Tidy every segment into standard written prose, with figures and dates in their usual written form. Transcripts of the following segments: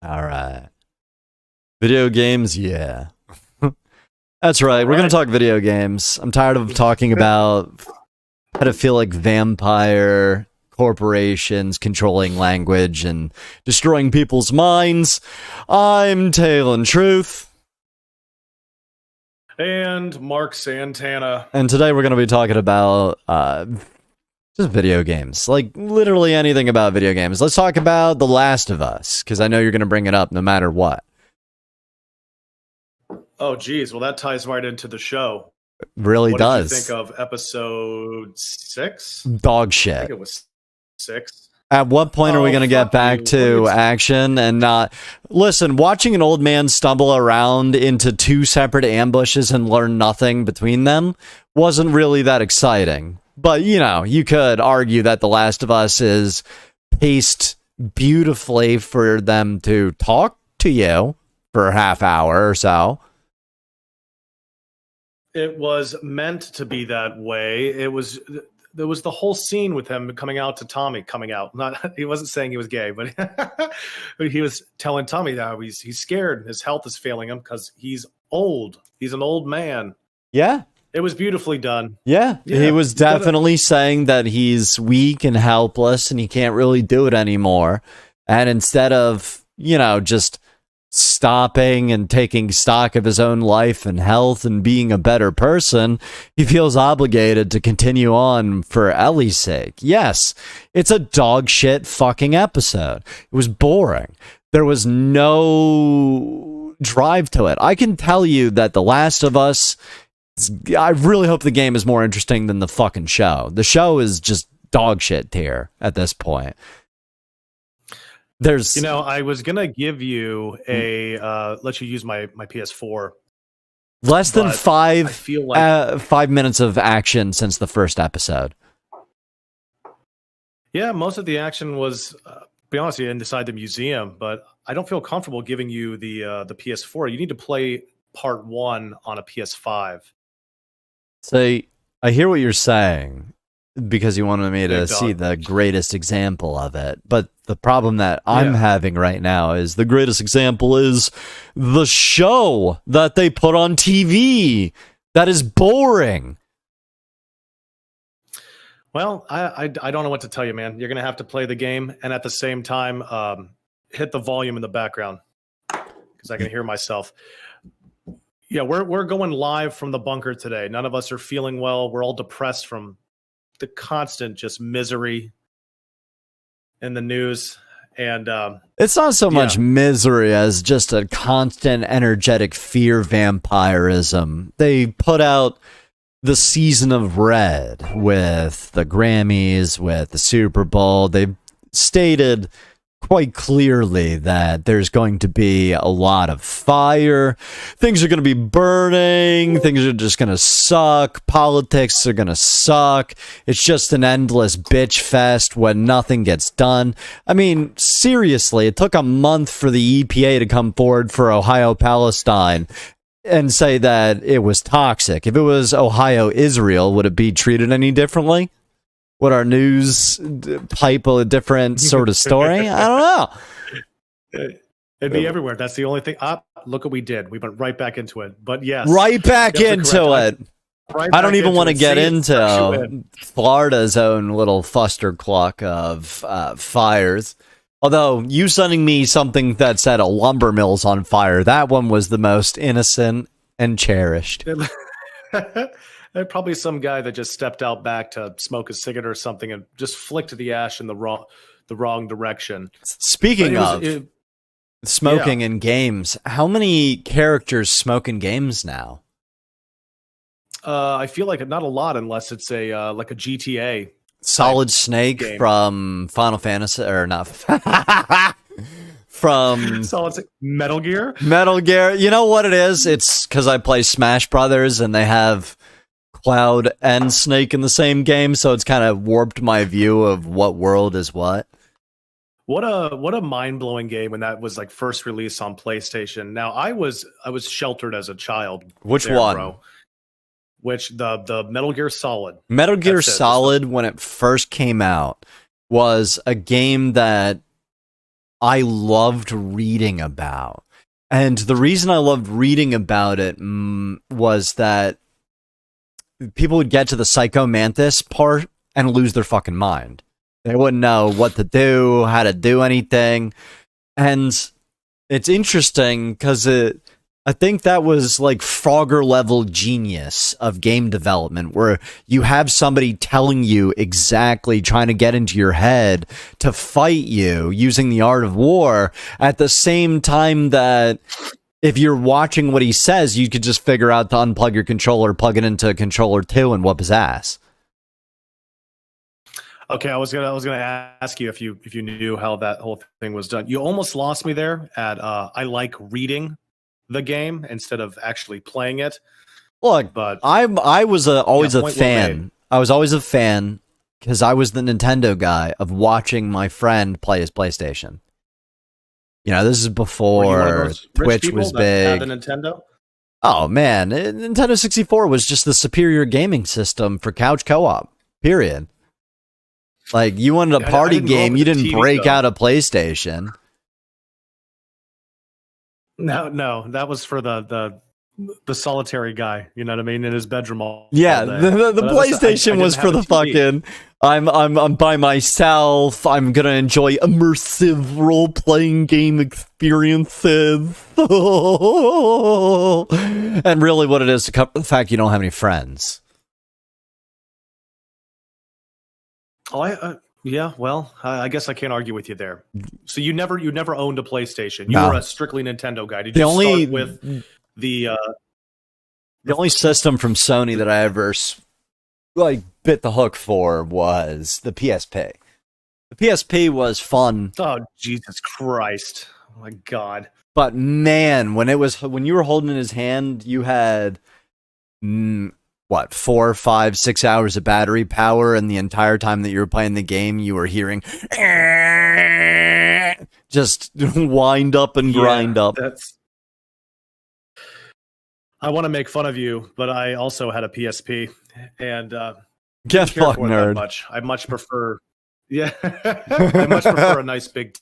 All right. Video games, yeah. That's right. We're going to talk video games. I'm tired of talking about pedophilic vampire corporations controlling language and destroying people's minds. I'm Talon Truth. And Mark Santana. And today we're going to be talking about just video games. Like, literally anything about video games. Let's talk about The Last of Us, because I know you're going to bring it up no matter what. Oh, geez. Well, that ties right into the show. It really what does. What did you think of episode 6? Dog shit. I think it was 6. At what point are we going to get back to action and not... Listen, watching an old man stumble around into 2 separate ambushes and learn nothing between them wasn't really that exciting. But, you know, you could argue that The Last of Us is paced beautifully for them to talk to you for a half hour or so. It was meant to be that way. There was the whole scene with him coming out to Tommy, coming out. Not, he wasn't saying he was gay, but he was telling Tommy that he's scared. His health is failing him because he's old. He's an old man. Yeah. It was beautifully done. Yeah. He was definitely saying that he's weak and helpless and he can't really do it anymore. And instead of, you know, just stopping and taking stock of his own life and health and being a better person, he feels obligated to continue on for Ellie's sake. Yes, it's a dog shit fucking episode. It was boring. There was no drive to it. I can tell you that The Last of Us, I really hope the game is more interesting than the fucking show. The show is just dog shit tier at this point. There's, you know, I was gonna give you a let you use my PS4. Less than I feel like 5 minutes of action since the first episode. Yeah, most of the action was, be honest with you, inside the museum. But I don't feel comfortable giving you the PS4. You need to play part 1 on a PS5. So I hear what you're saying, because you wanted me to see the greatest example of it. But the problem that I'm having right now is the greatest example is the show that they put on TV. That is boring. Well, I don't know what to tell you, man. You're going to have to play the game and at the same time hit the volume in the background because I can hear myself. Yeah, we're going live from the bunker today. None of us are feeling well. We're all depressed from the constant just misery in the news. And it's not so much misery as just a constant energetic fear vampirism. They put out the season of Red with the Grammys, with the Super Bowl. They stated quite clearly that there's going to be a lot of fire. Things are going to be burning. Things are just going to suck. Politics are going to suck. It's just an endless bitch fest when nothing gets done. I mean, seriously, it took a month for the EPA to come forward for Ohio Palestine and say that it was toxic. If it was Ohio Israel, would it be treated any differently? Would our news pipe a different sort of story? I don't know. It'd be everywhere. That's the only thing. Look what we did. We went right back into it. But yes. Right back into it. I don't even want to get into Florida's own little fustercluck of fires. Although, you sending me something that said a lumber mill's on fire, that one was the most innocent and cherished. Probably some guy that just stepped out back to smoke a cigarette or something and just flicked the ash in the wrong direction. Speaking of smoking in games, how many characters smoke in games now? I feel like not a lot unless it's a like a GTA. Solid Snake game from Final Fantasy, or not from Metal Gear. Metal Gear. You know what it is? It's because I play Smash Brothers and they have Cloud and Snake in the same game, so it's kind of warped my view of what world is what. What a mind-blowing game when that was like first released on PlayStation. Now I was sheltered as a child. Which one? Bro. Which the Metal Gear Solid. Metal Gear Solid, when it first came out, was a game that I loved reading about. And the reason I loved reading about it was that people would get to the Psychomantis part and lose their fucking mind. They wouldn't know what to do, how to do anything. And it's interesting because I think that was like Frogger level genius of game development, where you have somebody telling you exactly, trying to get into your head to fight you using the art of war, at the same time that if you're watching what he says, you could just figure out to unplug your controller, plug it into controller 2, and whoop his ass. Okay, I was gonna ask you if you knew how that whole thing was done. You almost lost me there at I like reading the game instead of actually playing it. Look, but I was always a point fan. I was always a fan because I was the Nintendo guy of watching my friend play his PlayStation. You know, this is before Twitch was big. Had a Nintendo? Oh man, Nintendo 64 was just the superior gaming system for couch co-op. Period. Like, you wanted a party game, you didn't break out a PlayStation. No, that was for the solitary guy. You know what I mean? In his bedroom all yeah, day. the PlayStation was for the fucking. I'm by myself. I'm gonna enjoy immersive role playing game experiences. And really, what it is to cover the fact you don't have any friends. Oh, yeah. Well, I guess I can't argue with you there. So you never owned a PlayStation. You No. were a strictly Nintendo guy. Did you start with the only system from Sony that I ever bit the hook for was the PSP. The PSP was fun. Oh, Jesus Christ! Oh my God! But man, when you were holding his hand, you had 4, 5, 6 hours of battery power, and the entire time that you were playing the game, you were hearing just wind up and grind up. I want to make fun of you, but I also had a PSP, and get fucked, nerd. Much. I much prefer, I much prefer a nice big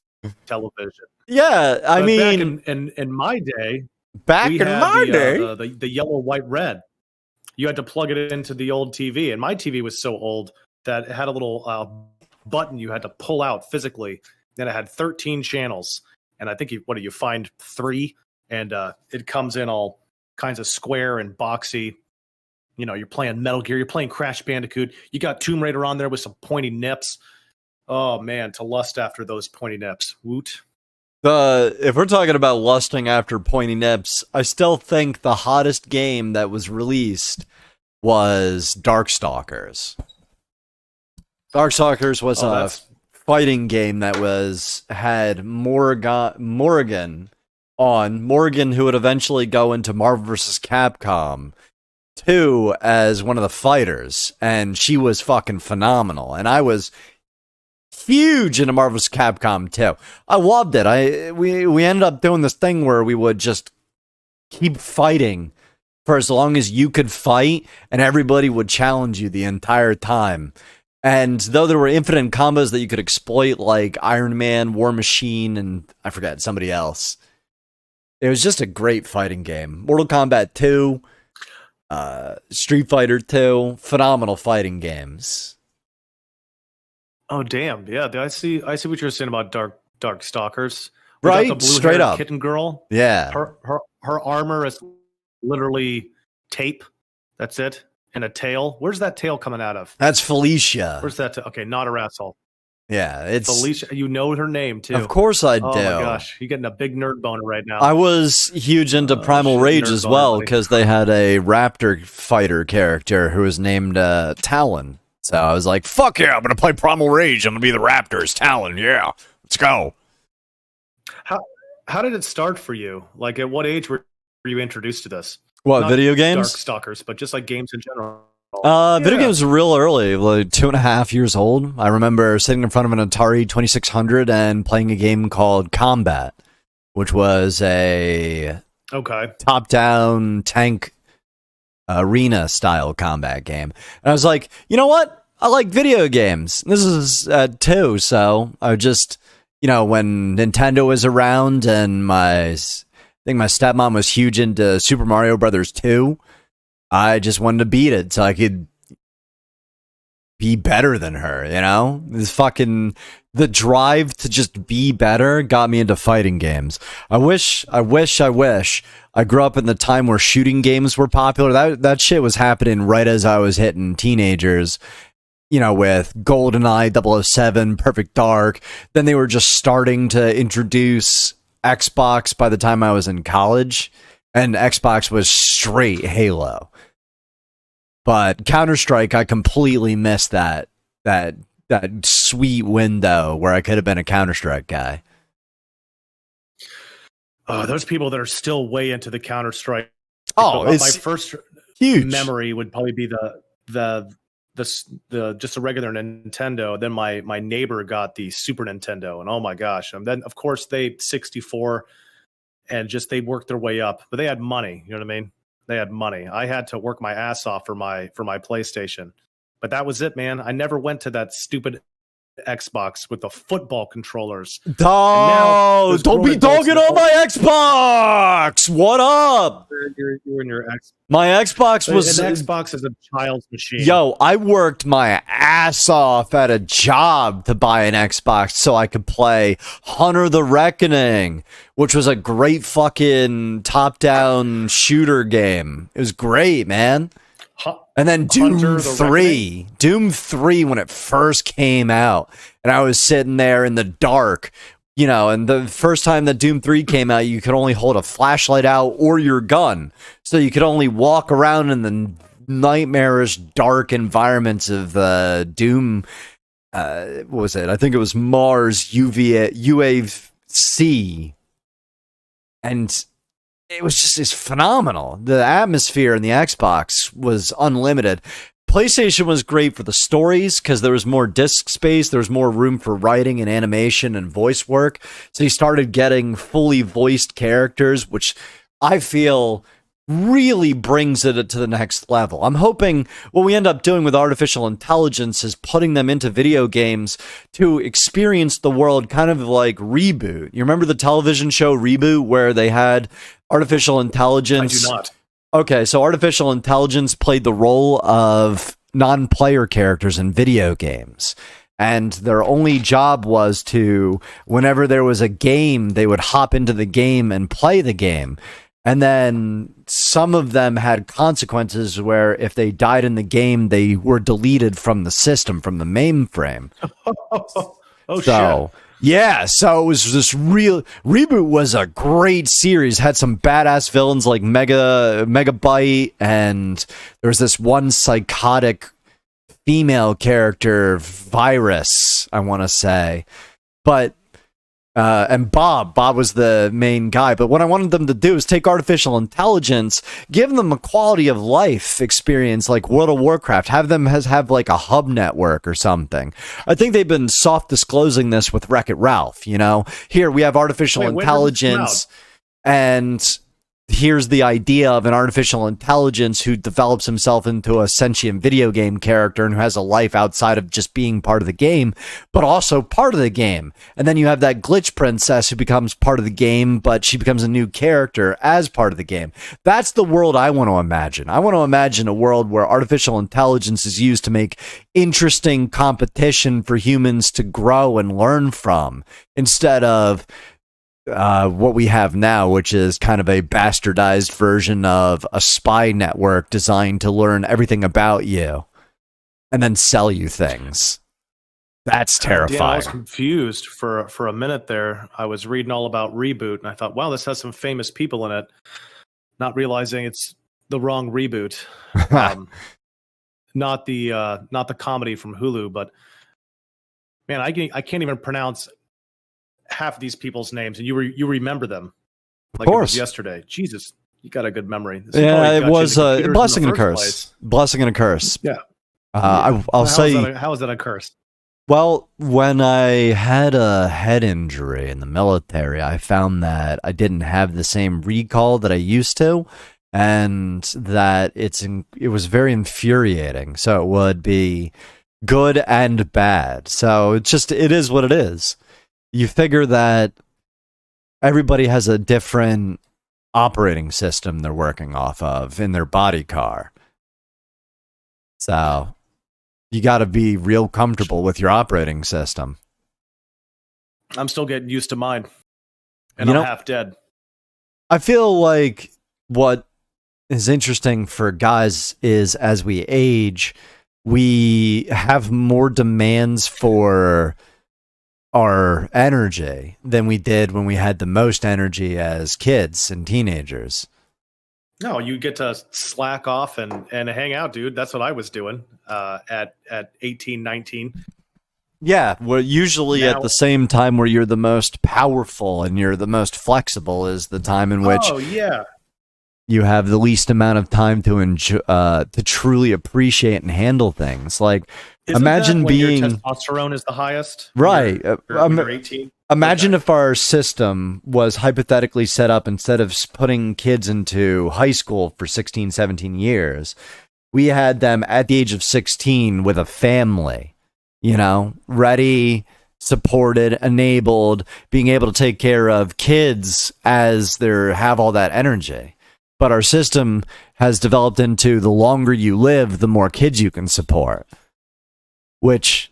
television. Yeah, I mean, back in my day, the yellow, white, red. You had to plug it into the old TV, and my TV was so old that it had a little button you had to pull out physically. Then it had 13 channels, and I think you find 3, and it comes in all kinds of square and boxy. You know, you're playing Metal Gear, you're playing Crash Bandicoot. You got Tomb Raider on there with some pointy nips. Oh man, to lust after those pointy nips. Woot. If we're talking about lusting after pointy nips, I still think the hottest game that was released was Darkstalkers. Darkstalkers was a fighting game that had Morrigan on. Morrigan, who would eventually go into Marvel vs. Capcom 2 as one of the fighters, and she was fucking phenomenal. And I was huge into Marvel vs. Capcom 2. I loved it. We ended up doing this thing where we would just keep fighting for as long as you could fight, and everybody would challenge you the entire time. And though there were infinite combos that you could exploit, like Iron Man, War Machine, and I forget, somebody else, it was just a great fighting game. Mortal Kombat 2, Street Fighter 2, phenomenal fighting games. Oh damn! Yeah, I see what you're saying about Darkstalkers. Right, the blue straight up kitten girl. Yeah, her armor is literally tape. That's it, and a tail. Where's that tail coming out of? That's Felicia. Where's that? Okay, not a asshole. Yeah, it's Felicia. You know her name too. Of course I do. Oh my gosh, you're getting a big nerd boner right now. I was huge into Primal Rage as well because they had a raptor fighter character who was named Talon. So I was like, fuck yeah, I'm going to play Primal Rage. I'm going to be the Raptors. Talon, yeah. Let's go. How did it start for you? Like, at what age were you introduced to this? What, video games? Darkstalkers, but just like games in general. Video games were real early, like 2.5 years old. I remember sitting in front of an Atari 2600 and playing a game called Combat, which was a top-down tank arena style combat game. And I was like, you know what? I like video games. This is 2, so I would just when Nintendo was around, and I think my stepmom was huge into Super Mario Brothers 2. I just wanted to beat it so I could be better than her, the drive to just be better got me into fighting games. I wish I grew up in the time where shooting games were popular. That shit was happening right as I was hitting teenagers, with GoldenEye, 007, Perfect Dark. Then they were just starting to introduce Xbox by the time I was in college, and Xbox was straight Halo. But Counter-Strike, I completely missed that sweet window where I could have been a Counter-Strike guy. Oh, those people that are still way into the Counter-Strike. Oh, my first huge memory would probably be the just a regular Nintendo. Then my neighbor got the Super Nintendo, and oh my gosh! And then of course they 64, and just they worked their way up. But they had money, you know what I mean? They had money. I had to work my ass off for my PlayStation, but that was it, man. I never went to that stupid Xbox with the football controllers. Don't be dogging on my Xbox. What up? You're in your Xbox. My Xbox was an Xbox is a child's machine. Yo, I worked my ass off at a job to buy an Xbox so I could play Hunter the Reckoning, which was a great fucking top-down shooter game. It was great, man. And then Doom 3. Doom 3 when it first came out. And I was sitting there in the dark, and the first time that Doom 3 came out, you could only hold a flashlight out or your gun. So you could only walk around in the nightmarish, dark environments of Doom. What was it? I think it was Mars UAC. And it's phenomenal. The atmosphere in the Xbox was unlimited. PlayStation was great for the stories because there was more disk space, there was more room for writing and animation and voice work. So you started getting fully voiced characters, which I feel really brings it to the next level. I'm hoping what we end up doing with artificial intelligence is putting them into video games to experience the world kind of like Reboot. You remember the television show Reboot where they had artificial intelligence? I do not. Okay, so artificial intelligence played the role of non-player characters in video games. And their only job was to, whenever there was a game, they would hop into the game and play the game. And then some of them had consequences where if they died in the game, they were deleted from the system, from the mainframe. Shit. Yeah, so it was this real Reboot was a great series. Had some badass villains like Megabyte, and there was this one psychotic female character, Virus, I want to say. But and Bob was the main guy. But what I wanted them to do is take artificial intelligence, give them a quality of life experience like World of Warcraft, have them have like a hub network or something. I think they've been soft disclosing this with Wreck-It Ralph, Here we have artificial intelligence, and here's the idea of an artificial intelligence who develops himself into a sentient video game character and who has a life outside of just being part of the game, but also part of the game. And then you have that glitch princess who becomes part of the game, but she becomes a new character as part of the game. That's the world I want to imagine. I want to imagine a world where artificial intelligence is used to make interesting competition for humans to grow and learn from, instead of what we have now, which is kind of a bastardized version of a spy network designed to learn everything about you and then sell you things. That's terrifying. Dan, I was confused for a minute there. I was reading all about Reboot, and I thought, wow, this has some famous people in it, not realizing it's the wrong Reboot. Not the comedy from Hulu, but man, I can't even pronounce half of these people's names, and you remember them like it was yesterday. Jesus, you got a good memory. Yeah, it was a blessing and a curse. Place. Blessing and a curse. Yeah. I'll say, how is that a curse? Well, when I had a head injury in the military, I found that I didn't have the same recall that I used to, and that it was very infuriating. So it would be good and bad. So it is what it is. you figure that everybody has a different operating system they're working off of in their body car. So you got to be real comfortable with your operating system. I'm still getting used to mine, and I'm half dead. I feel like what is interesting for guys is as we age, we have more demands for our energy than we did when we had the most energy as kids and teenagers. No, you get to slack off and hang out, dude. That's what I was doing at 18, 19. Yeah, well, usually at the same time where you're the most powerful and you're the most flexible is the time in which you have the least amount of time to enjoy, to truly appreciate and handle things. Like, imagine being your testosterone is the highest, right? When you're 18. Imagine if our system was hypothetically set up, instead of putting kids into high school for 16, 17 years, we had them at the age of 16 with a family, you know, ready, supported, enabled, being able to take care of kids as they have all that energy. But our system has developed into the longer you live, the more kids you can support, which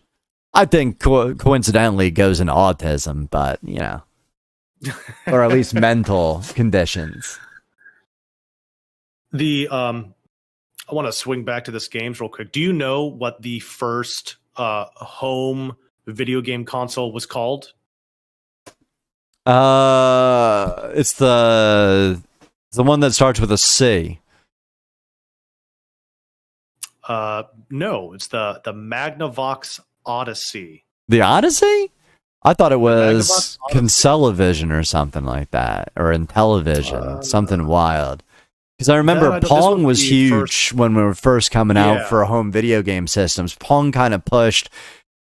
I think coincidentally goes into autism, but, you know, or at least mental conditions. I want to swing back to this games real quick. Do you know what the first home video game console was called? It's the one that starts with a C. No, it's the Magnavox Odyssey. The Odyssey? I thought it was Concellavision or something like that, or Intellivision, something wild. Because I remember Pong was huge when we were first coming out for home video game systems. Pong kind of pushed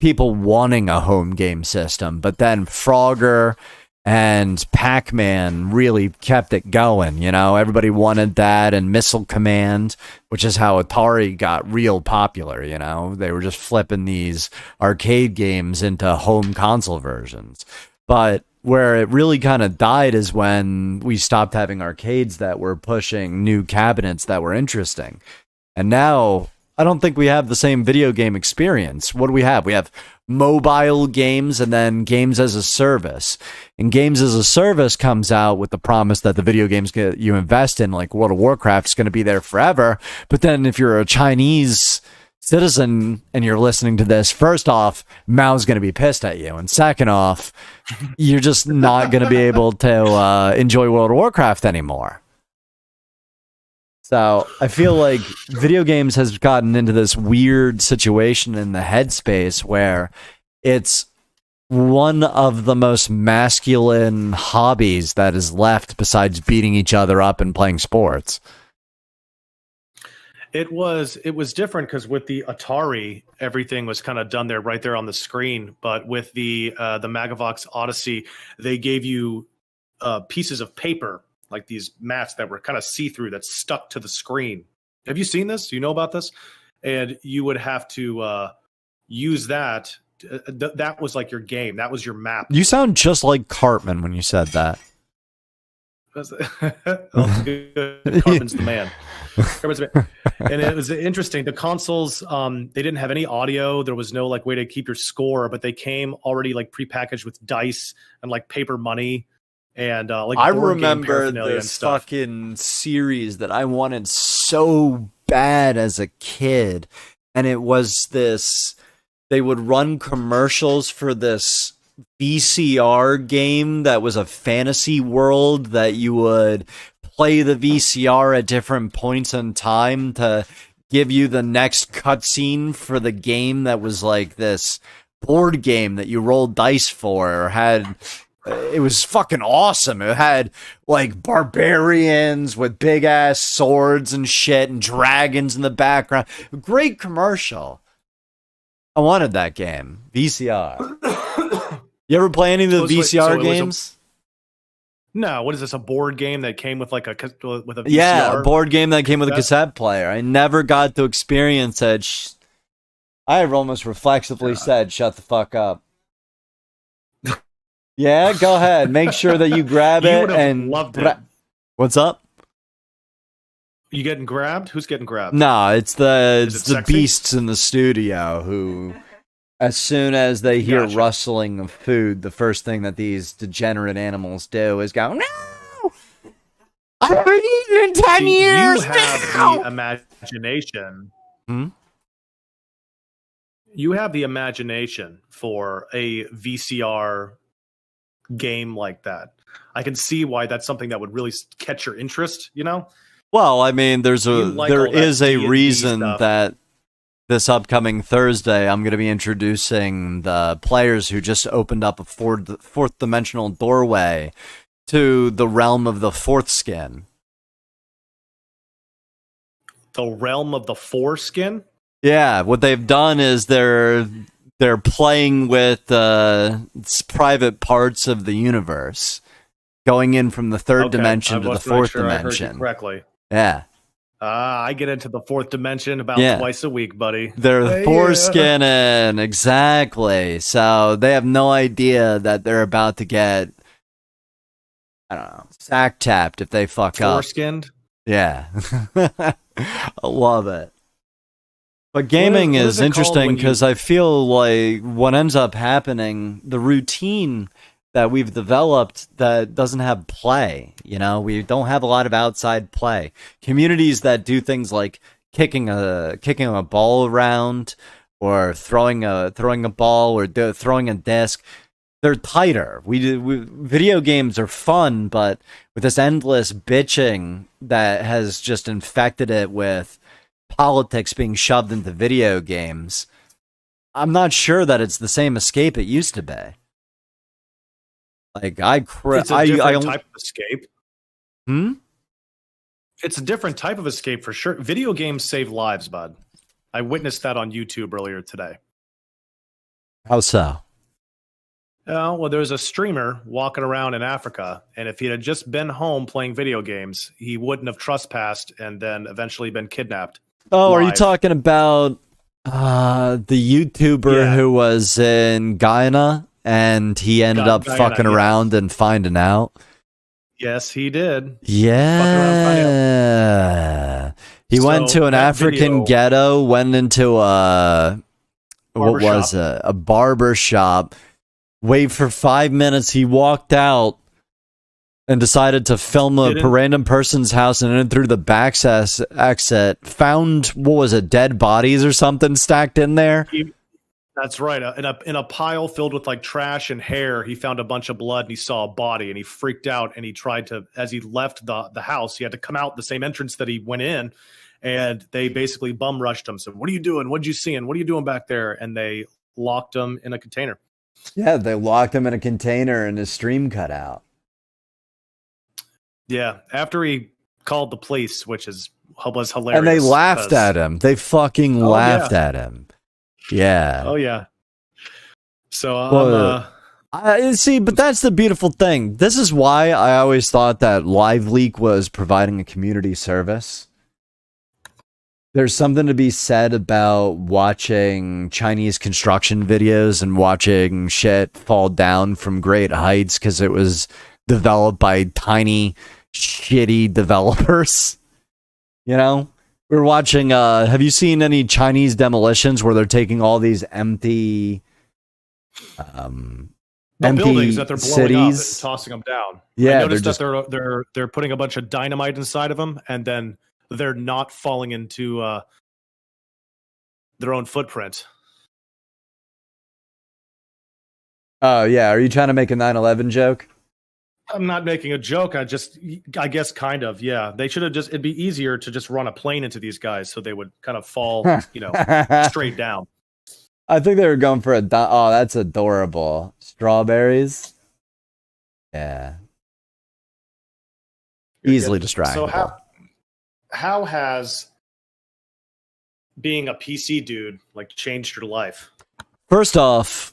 people wanting a home game system, but then Frogger and Pac-Man really kept it going. You know, everybody wanted that, and Missile Command, which is how Atari got real popular. You know, they were just flipping these arcade games into home console versions. But where it really kind of died is when we stopped having arcades that were pushing new cabinets that were interesting. And now I don't think we have the same video game experience. What do we have? We have mobile games and then games as a service. And games as a service comes out with the promise that the video games you invest in, like World of Warcraft, is going to be there forever. But then if you're a Chinese citizen and you're listening to this, first off, Mao's going to be pissed at you. And second off, you're just not going to be able to enjoy World of Warcraft anymore. So I feel like video games has gotten into this weird situation in the headspace where it's one of the most masculine hobbies that is left besides beating each other up and playing sports. It was different because with the Atari, everything was kind of done there right there on the screen. But with the Magnavox Odyssey, they gave you pieces of paper, like these mats that were kind of see-through that stuck to the screen. Have you seen this? Do you know about this? And you would have to use that. That was like your game. That was your map. You sound just like Cartman when you said that. Cartman's the man. And it was interesting. The consoles, they didn't have any audio. There was no like way to keep your score, but they came already like prepackaged with dice and like paper money. And like I remember this fucking series that I wanted so bad as a kid, and it was this. They would run commercials for this VCR game that was a fantasy world that you would play the VCR at different points in time to give you the next cutscene for the game that was like this board game that you rolled dice for or had. It was fucking awesome. It had like barbarians with big ass swords and shit and dragons in the background. Great commercial. I wanted that game. VCR. You ever play any of the VCR games? No. What is this? A board game that came with like a VCR? Yeah, a board game that came with a cassette player. I never got to experience it. I almost reflexively said, "Shut the fuck up." Yeah, go ahead. Make sure that you grab You it would have and loved it. What's up? You getting grabbed? Who's getting grabbed? No, it's the sexy? beasts in the studio who, as soon as they hear Gotcha. rustling of food, the first thing that these degenerate animals do is go, "No! I haven't eaten in 10 years You have now!" the imagination. Hmm? You have the imagination for a VCR game like that. I can see why that's something that would really catch your interest, you know? Well, I mean, there like all that is a D&D reason stuff. that this upcoming Thursday I'm going to be introducing the players who just opened up a fourth dimensional doorway to the realm of the fourth skin. The realm of the foreskin? Yeah, what they've done is they're playing with private parts of the universe, going in from the third dimension to the fourth dimension. I heard you correctly. Yeah. I get into the fourth dimension about twice a week, buddy. They're foreskinning, exactly. So they have no idea that they're about to get, I don't know, sack tapped if they fuck up. Foreskinned? Yeah. I love it. But gaming is interesting because I feel like what ends up happening, the routine that we've developed that doesn't have play, you know, we don't have a lot of outside play. Communities that do things like kicking a ball around or throwing a ball or throwing a disc, they're tighter. Video games are fun, but with this endless bitching that has just infected it with politics being shoved into video games, I'm not sure that it's the same escape it used to be. Like it's a different type of escape. It's a different type of escape for sure. Video games save lives, bud. I witnessed that on YouTube earlier today. How so? Well, there's a streamer walking around in Africa, and if he had just been home playing video games, he wouldn't have trespassed and then eventually been kidnapped. Oh, are you talking about the YouTuber who was in Guyana and he ended up fucking around and finding out? Yes, he did. Yeah. He went to an African ghetto, went into a barber shop, waited for 5 minutes, he walked out and decided to film a random person's house and then through the back exit, found, dead bodies or something stacked in there? That's right. In a pile filled with like trash and hair, he found a bunch of blood and he saw a body and he freaked out and he tried to, as he left the house, he had to come out the same entrance that he went in, and they basically bum rushed him. So, what are you doing? What'd you see? And what are you doing back there? And they locked him in a container. Yeah, they locked him in a container and his stream cut out. Yeah, after he called the police, which was hilarious. And they laughed at him. They fucking laughed at him. Yeah. Oh, yeah. So, see, but that's the beautiful thing. This is why I always thought that LiveLeak was providing a community service. There's something to be said about watching Chinese construction videos and watching shit fall down from great heights because it was developed by tiny, shitty developers. You know? We're watching, have you seen any Chinese demolitions where they're taking all these empty buildings that they're blowing cities up and tossing them down? Yeah, I noticed that they're putting a bunch of dynamite inside of them, and then they're not falling into their own footprint. Oh, yeah. Are you trying to make a 9/11 joke? I'm not making a joke. I guess kind of, yeah. They should have it'd be easier to just run a plane into these guys so they would kind of fall, straight down. I think they were going for oh, that's adorable. Strawberries. Yeah. Easily distractible. So how has being a PC dude changed your life? First off,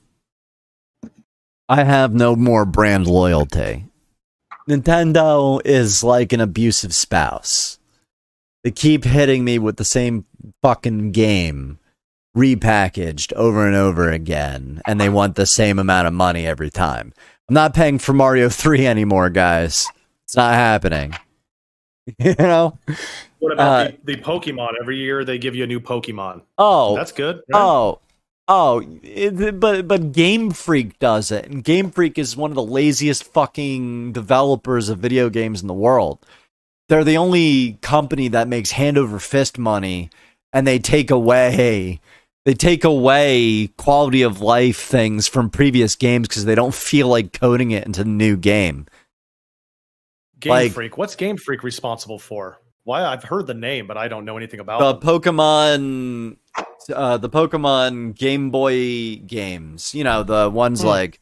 I have no more brand loyalty. Nintendo is like an abusive spouse. They keep hitting me with the same fucking game, repackaged over and over again, and they want the same amount of money every time. I'm not paying for Mario 3 anymore, guys. It's not happening. You know? What about the Pokemon? Every year they give you a new Pokemon. Oh, that's good. Right? But Game Freak does it, and Game Freak is one of the laziest fucking developers of video games in the world. They're the only company that makes hand over fist money, and they take away quality of life things from previous games because they don't feel like coding it into the new game. Game Freak. What's Game Freak responsible for? Why? I've heard the name, but I don't know anything about the Pokemon. The Pokemon Game Boy games. You know, the ones like,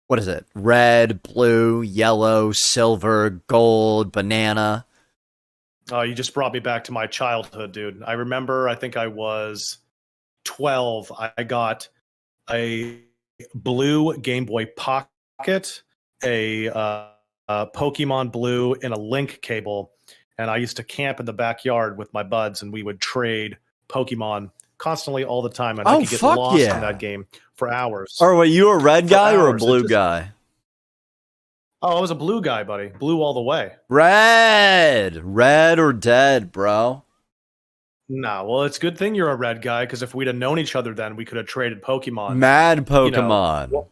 what is it? Red, blue, yellow, silver, gold, banana. Oh, you just brought me back to my childhood, dude. I remember, I think I was 12. I got a blue Game Boy Pocket, a Pokemon Blue, and a link cable. And I used to camp in the backyard with my buds, and we would trade Pokemon constantly all the time. And I could get lost in that game for hours. Or were you a red guy or a blue guy? Oh, I was a blue guy, buddy. Blue all the way. Red or dead, bro. Nah, well, it's a good thing you're a red guy, because if we'd have known each other then, we could have traded Pokemon. Mad Pokemon. You know,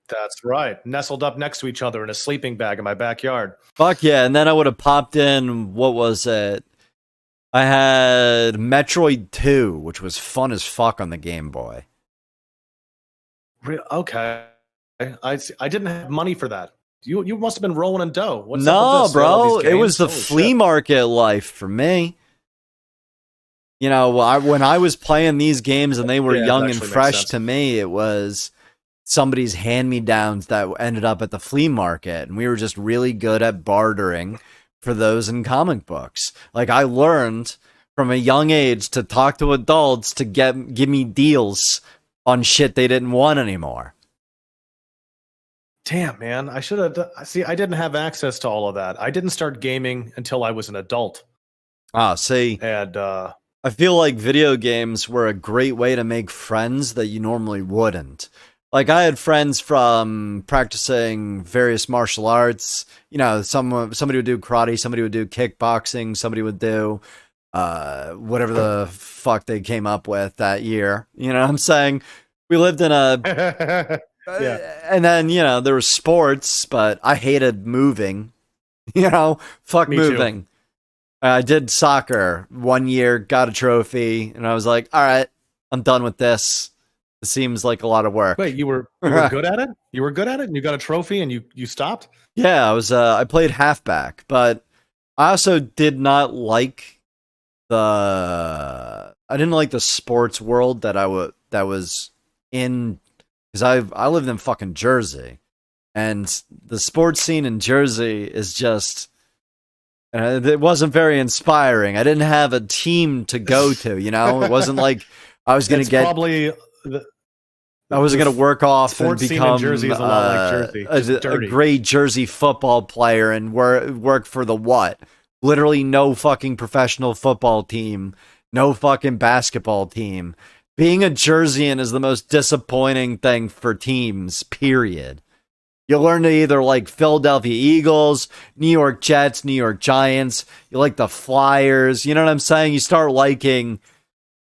that's right. Nestled up next to each other in a sleeping bag in my backyard. Fuck yeah. And then I would have popped in, what was it? I had Metroid 2, which was fun as fuck on the Game Boy. Okay. I didn't have money for that. You must have been rolling in dough. What's no, up with this? bro. It was the flea market life for me. You know, when I was playing these games and they were young and fresh to me, it was somebody's hand-me-downs that ended up at the flea market. And we were just really good at bartering for those in comic books. Like, I learned from a young age to talk to adults to give me deals on shit they didn't want anymore. Damn, man. I should have. See, I didn't have access to all of that. I didn't start gaming until I was an adult. See. And I feel like video games were a great way to make friends that you normally wouldn't. Like, I had friends from practicing various martial arts. You know, somebody would do karate, somebody would do kickboxing, somebody would do whatever the fuck they came up with that year. You know what I'm saying? We lived in a... And then, you know, there was sports, but I hated moving. You know, fuck Me moving. Too. I did soccer 1 year, got a trophy, and I was like, all right, I'm done with this. It seems like a lot of work. Wait, you were good at it? You were good at it and you got a trophy and you stopped? Yeah, I played halfback, but I also did not like I didn't like the sports world that that was in, because I lived in fucking Jersey, and the sports scene in Jersey is just, it wasn't very inspiring. I didn't have a team to go to, you know? It wasn't like I was going to get... probably... I wasn't going to work off and become Jersey is a lot like Jersey. A great Jersey football player and work for the what? Literally no fucking professional football team, no fucking basketball team. Being a Jerseyan is the most disappointing thing for teams, period. You learn to either like Philadelphia Eagles, New York Jets, New York Giants. You like the Flyers. You know what I'm saying? You start liking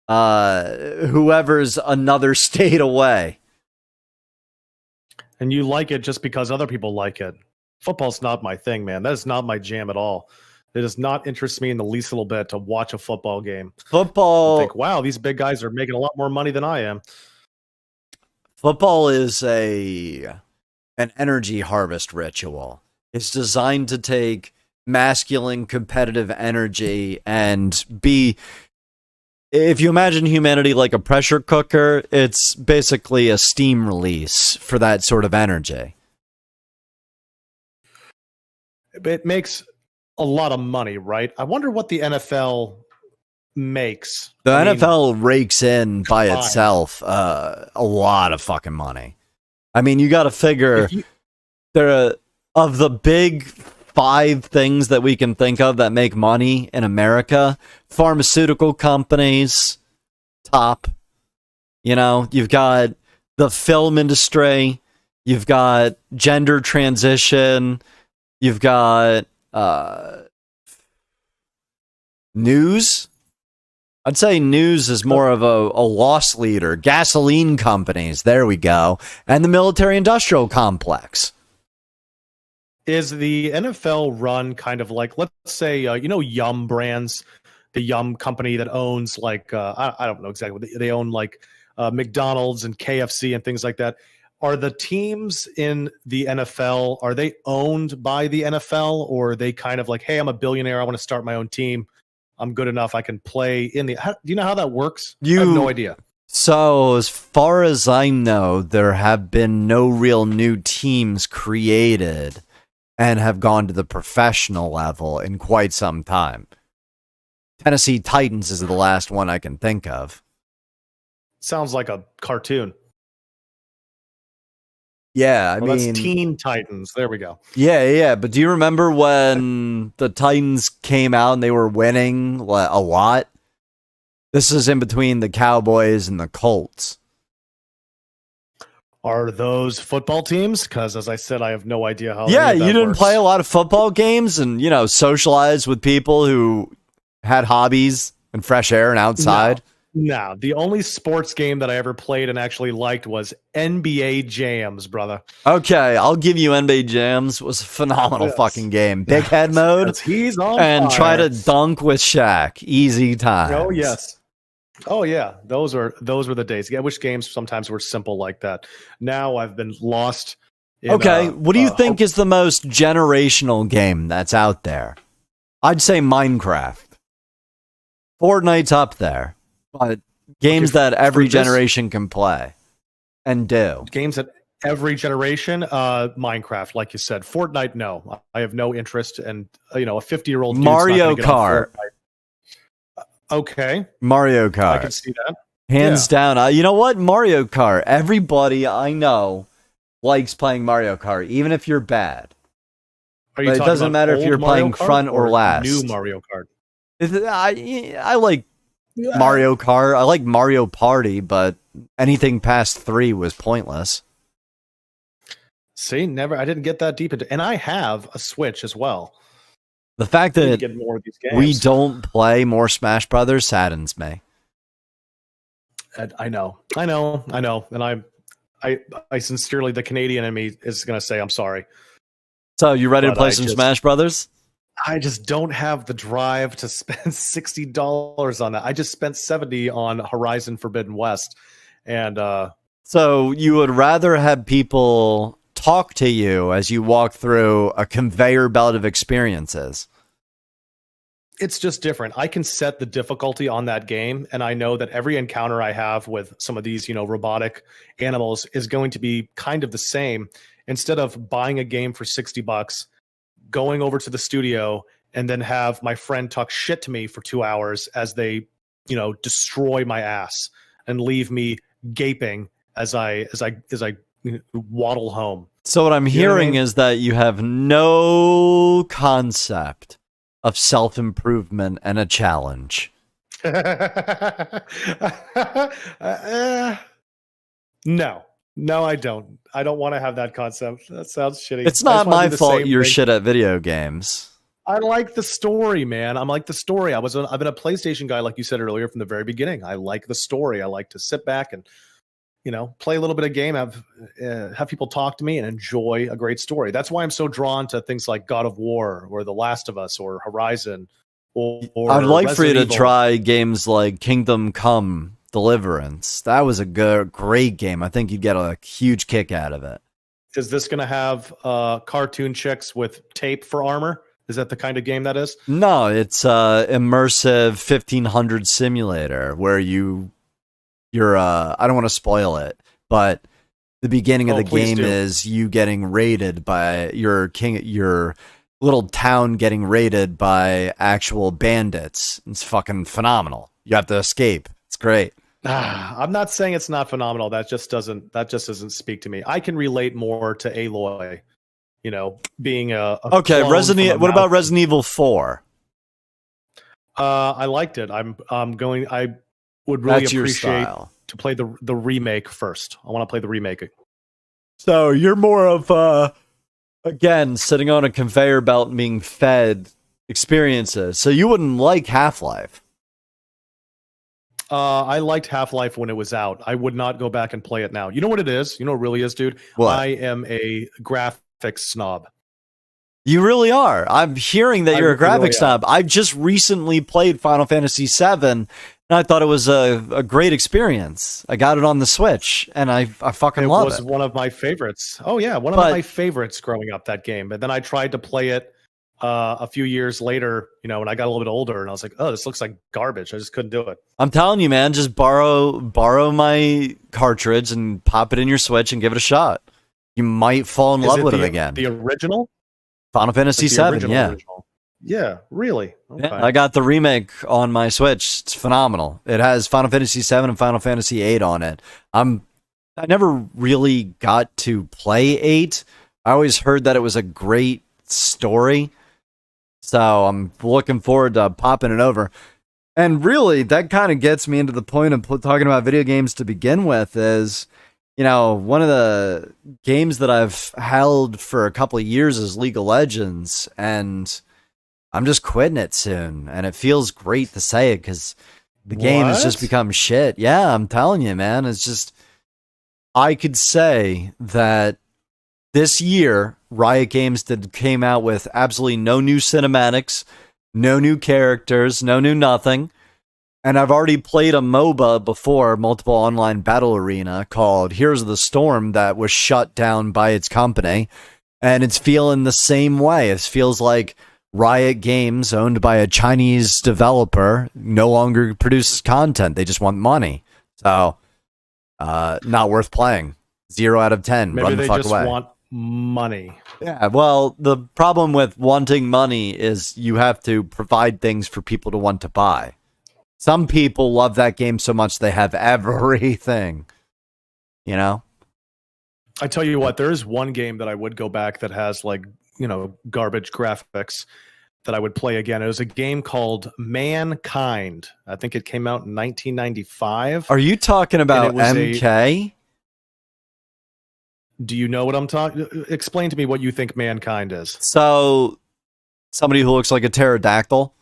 whoever's another state away. And you like it just because other people like it. Football's not my thing, man. That is not my jam at all. It does not interest me in the least little bit to watch a football game. Football. I think, wow, these big guys are making a lot more money than I am. Football is an energy harvest ritual. It's designed to take masculine competitive energy and be... If you imagine humanity like a pressure cooker, it's basically a steam release for that sort of energy. It makes a lot of money, right? I wonder what the NFL makes. The NFL rakes in by itself a lot of fucking money. I mean, you got to figure of the big 5 things that we can think of that make money in America. Pharmaceutical companies, top. You know, you've got the film industry, You've got gender transition. You've got news. I'd say news is more of a loss leader. Gasoline companies. There we go. And the military-industrial complex. Is the NFL run kind of like, let's say, Yum Brands, the Yum company that owns like, I don't know exactly. They own like McDonald's and KFC and things like that. Are the teams in the NFL, are they owned by the NFL, or are they kind of like, hey, I'm a billionaire, I want to start my own team, I'm good enough, I can play in the... do you know how that works? I have no idea. So as far as I know, there have been no real new teams created and have gone to the professional level in quite some time. Tennessee Titans is the last one I can think of. Sounds like a cartoon. Yeah, I mean... that's Teen Titans. There we go. Yeah. But do you remember when the Titans came out and they were winning a lot? This is in between the Cowboys and the Colts. Are those football teams? Because as I said, I have no idea how. Yeah, you didn't play a lot of football games and, socialize with people who had hobbies and fresh air and outside. No, the only sports game that I ever played and actually liked was NBA Jams, brother. Okay, I'll give you NBA Jams. It was a phenomenal fucking game. Big head mode. He's on and fire. Try to dunk with Shaq. Easy time. Oh, yes. Oh, yeah. Those were the days. I wish games sometimes were simple like that. Now I've been lost. Okay, what do you think is the most generational game that's out there? I'd say Minecraft. Fortnite's up there. But games that every generation can play and do. Games that every generation, Minecraft, like you said. Fortnite, no. I have no interest. And, a 50-year-old Mario Kart. Okay. Mario Kart. I can see that. Hands down. You know what? Mario Kart. Everybody I know likes playing Mario Kart, even if you're bad. Are you it doesn't matter if you're playing front or last. New Mario Kart. I like Mario Kart. I like Mario Party, but anything past 3 was pointless. See, I didn't get that deep into, and I have a Switch as well. The fact that get more of these games. We don't play more Smash Brothers saddens me. I know, and I sincerely, the Canadian in me is going to say I'm sorry. So you ready to play some Smash Brothers? I just don't have the drive to spend $60 on that. I just spent $70 on Horizon Forbidden West, and so you would rather have people talk to you as you walk through a conveyor belt of experiences. It's just different. I can set the difficulty on that game, and I know that every encounter I have with some of these, robotic animals is going to be kind of the same. Instead of buying a game for $60, going over to the studio and then have my friend talk shit to me for 2 hours as they, destroy my ass and leave me gaping as I waddle home. So what I'm hearing is that you have no concept of self-improvement and a challenge. No, I don't. I don't want to have that concept. That sounds shitty. It's not my fault you're shit at video games. I like the story, man. I'm like the story. I've been a PlayStation guy, like you said earlier, from the very beginning. I like the story. I like to sit back and, play a little bit of game, have people talk to me and enjoy a great story. That's why I'm so drawn to things like God of War or The Last of Us or Horizon. Or I'd like Resident for you to Evil. try games like Kingdom Come Deliverance. That was a great game. I think you'd get a huge kick out of it. Is this going to have cartoon chicks with tape for armor? Is that the kind of game that is? No, it's immersive 1500 simulator where you're I don't want to spoil it, but the beginning of the game is you getting raided by your little town getting raided by actual bandits. It's fucking phenomenal. You have to escape. It's great. I'm not saying it's not phenomenal. That just doesn't speak to me. I can relate more to Aloy, being a okay. What about Resident Evil 4? I liked it. I would really That's appreciate your to play the remake first. I want to play the remake. So you're more of again, sitting on a conveyor belt and being fed experiences. So you wouldn't like Half-Life. I liked Half-Life when it was out. I would not go back and play it now. You know what it is? You know what it really is, dude? What? I am a graphics snob. You really are. I'm hearing that you're a graphics really snob. I just recently played Final Fantasy VII, and I thought it was a great experience. I got it on the Switch, and I fucking love it. It was one of my favorites. Oh, yeah, one of my favorites growing up, that game. But then I tried to play it a few years later, you know, when I got a little bit older, and I was like, oh, this looks like garbage. I just couldn't do it. I'm telling you, man, just borrow my cartridge and pop it in your Switch and give it a shot. You might fall in love with it again. The original? Final Fantasy VII, yeah. Original. Yeah, really? Okay. Yeah, I got the remake on my Switch. It's phenomenal. It has Final Fantasy VII and Final Fantasy VIII on it. I never really got to play 8. I always heard that it was a great story. So I'm looking forward to popping it over. And really, that kind of gets me into the point of talking about video games to begin with is, you know, one of the games that I've held for a couple of years is League of Legends, and I'm just quitting it soon. And it feels great to say it because the game has just become shit. Yeah, I'm telling you, man. It's just, I could say that this year, Riot Games came out with absolutely no new cinematics, no new characters, no new nothing. And I've already played a MOBA before, Multiple Online Battle Arena, called Heroes of the Storm, that was shut down by its company. And it's feeling the same way. It feels like Riot Games, owned by a Chinese developer, no longer produces content. They just want money. So, not worth playing. 0 out of 10. Maybe Run the fuck away. They just want money. Yeah, well, the problem with wanting money is you have to provide things for people to want to buy. Some people love that game so much they have everything, you know? I tell you what, there is one game that I would go back that has, like, you know, garbage graphics that I would play again. It was a game called Mankind. I think it came out in 1995. Are you talking about MK? Do you know what I'm talking? Explain to me what you think Mankind is. So, somebody who looks like a pterodactyl?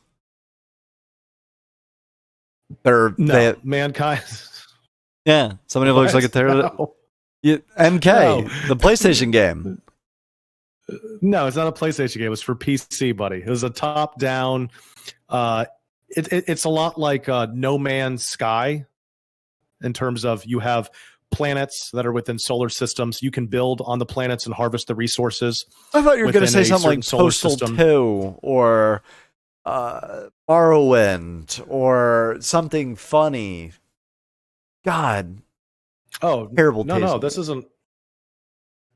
Mankind. Yeah, somebody who looks like a pterodactyl. No. MK, the PlayStation game. No, it's not a PlayStation game. It was for PC, buddy. It was a top-down. It's a lot like No Man's Sky in terms of you have planets that are within solar systems. You can build on the planets and harvest the resources. I thought you were going to say something like Postal 2 or Morrowind or something funny. God. Oh, terrible. No, this isn't.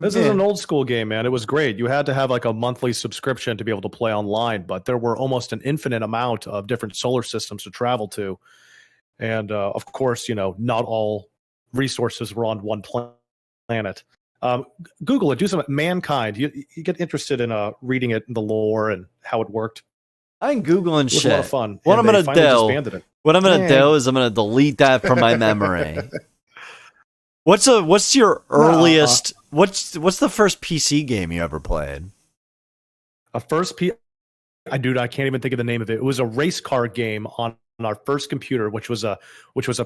This is an old school game, man. It was great. You had to have like a monthly subscription to be able to play online, but there were almost an infinite amount of different solar systems to travel to. And of course, you know, not all resources were on one planet. Google it. Do some Mankind. You get interested in reading it, the lore and how it worked. I'm Googling shit. It was a lot of fun. What I'm gonna do is I'm gonna delete that from my memory. What's your earliest? What's the first PC game you ever played? I can't even think of the name of it. It was a race car game on our first computer, which was a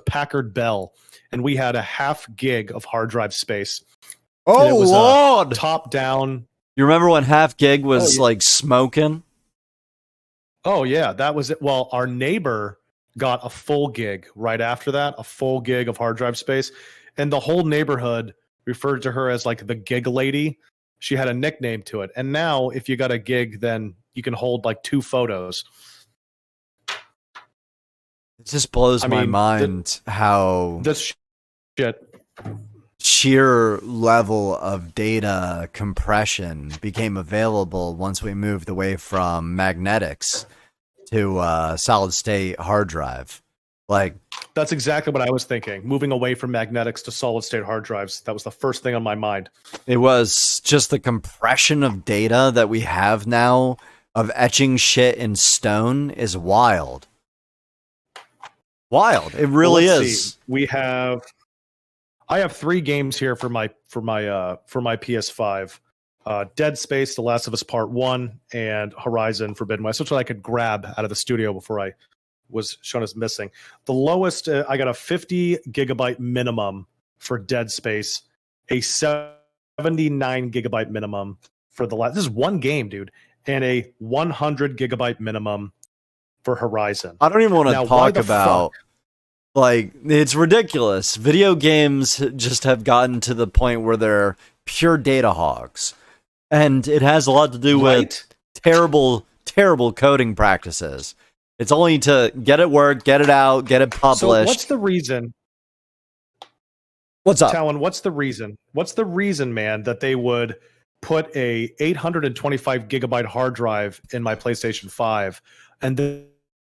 Packard Bell, and we had a 0.5 gig of hard drive space. Oh, it was Lord! Top down. You remember when 0.5 gig was like smoking? Oh yeah, that was it. Well, our neighbor got a full gig right after that, a full gig of hard drive space, and the whole neighborhood referred to her as like the gig lady. She had a nickname to it. And now if you got a gig, then you can hold like 2 photos. It just blows my mind how this shit sheer level of data compression became available once we moved away from magnetics to solid state hard drive. Like, that's exactly what I was thinking. Moving away from magnetics to solid state hard drives. That was the first thing on my mind. It was just the compression of data that we have now of etching shit in stone is wild. Wild. It really is. We have I have 3 games here for my PS5. Dead Space, The Last of Us Part 1, and Horizon Forbidden West, which I could grab out of the studio before I was shown as missing. The lowest, I got a 50 gigabyte minimum for Dead Space, a 79 gigabyte minimum for the last. This is one game, dude, and a 100 gigabyte minimum for Horizon. I don't even want to talk about. Like, it's ridiculous. Video games just have gotten to the point where they're pure data hogs. And it has a lot to do with terrible, terrible coding practices. It's only to get it work, get it out, get it published. So what's the reason? What's up? Talon, what's the reason? What's the reason, man, that they would put a 825 gigabyte hard drive in my PlayStation 5 and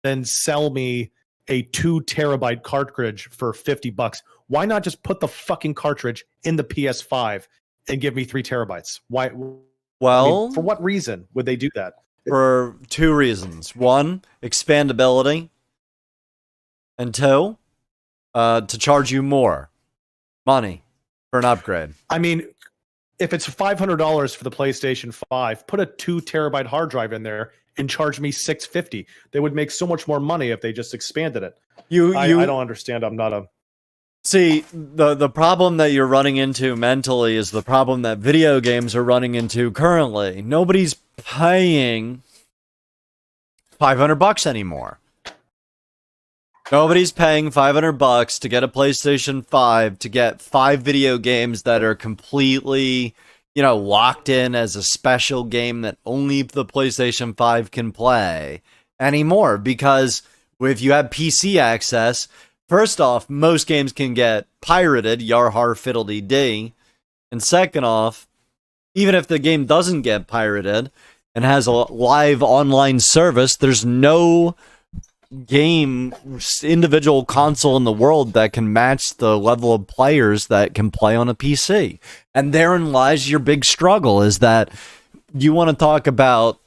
then sell me a 2 terabyte cartridge for $50? Why not just put the fucking cartridge in the PS5 and give me 3 terabytes? Why? Well, I mean, for what reason would they do that? For 2 reasons. 1, expandability. And 2, to charge you more money for an upgrade. I mean, if it's $500 for the PlayStation 5, put a 2 terabyte hard drive in there and charge me $650. They would make so much more money if they just expanded it. I don't understand. I'm not a... See, the problem that you're running into mentally is the problem that video games are running into currently. Nobody's paying $500 anymore. Nobody's paying $500 to get a PlayStation 5 to get 5 video games that are completely, locked in as a special game that only the PlayStation 5 can play anymore. Because if you have PC access, first off, most games can get pirated, yar har fiddle dee. And second off, even if the game doesn't get pirated and has a live online service, there's no game, individual console in the world that can match the level of players that can play on a PC. And therein lies your big struggle, is that you want to talk about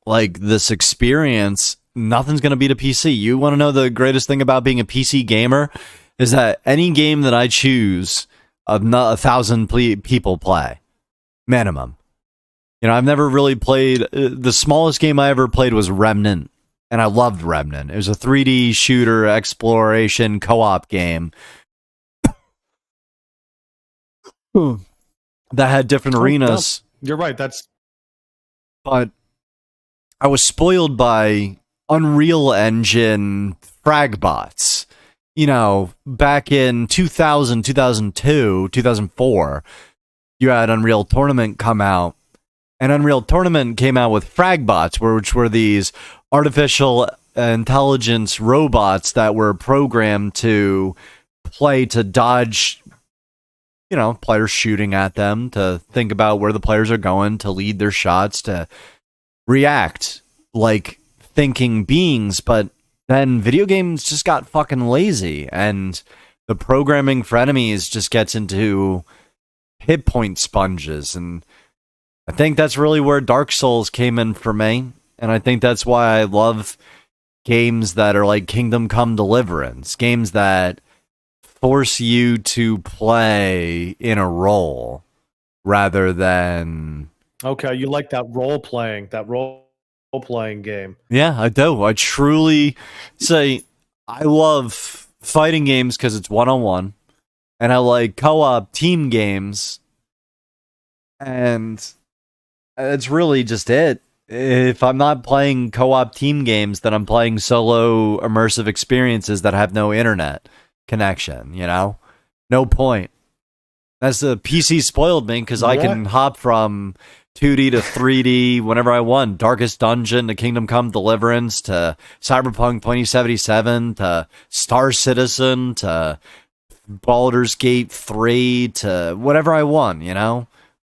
like this experience. Nothing's going to beat a PC. You want to know the greatest thing about being a PC gamer is that any game that I choose, 1,000 people play minimum. I've never really played. The smallest game I ever played was Remnant. And I loved Remnant. It was a 3D shooter exploration co-op game that had different arenas. No, you're right. But I was spoiled by Unreal Engine frag bots. Back in 2000, 2002, 2004, you had Unreal Tournament come out. And Unreal Tournament came out with frag bots, which were these artificial intelligence robots that were programmed to play to dodge, players shooting at them, to think about where the players are going, to lead their shots, to react like thinking beings. But then video games just got fucking lazy, and the programming for enemies just gets into hit point sponges. And I think that's really where Dark Souls came in for me. And I think that's why I love games that are like Kingdom Come Deliverance. Games that force you to play in a role rather than... Okay, you like that role-playing game. Yeah, I do. I truly say I love fighting games because it's one-on-one. And I like co-op team games. And it's really just it. If I'm not playing co-op team games, then I'm playing solo immersive experiences that have no internet connection, No point. That's the PC spoiled me because I can hop from 2D to 3D whenever I want. Darkest Dungeon to Kingdom Come Deliverance to Cyberpunk 2077 to Star Citizen to Baldur's Gate 3 to whatever I want,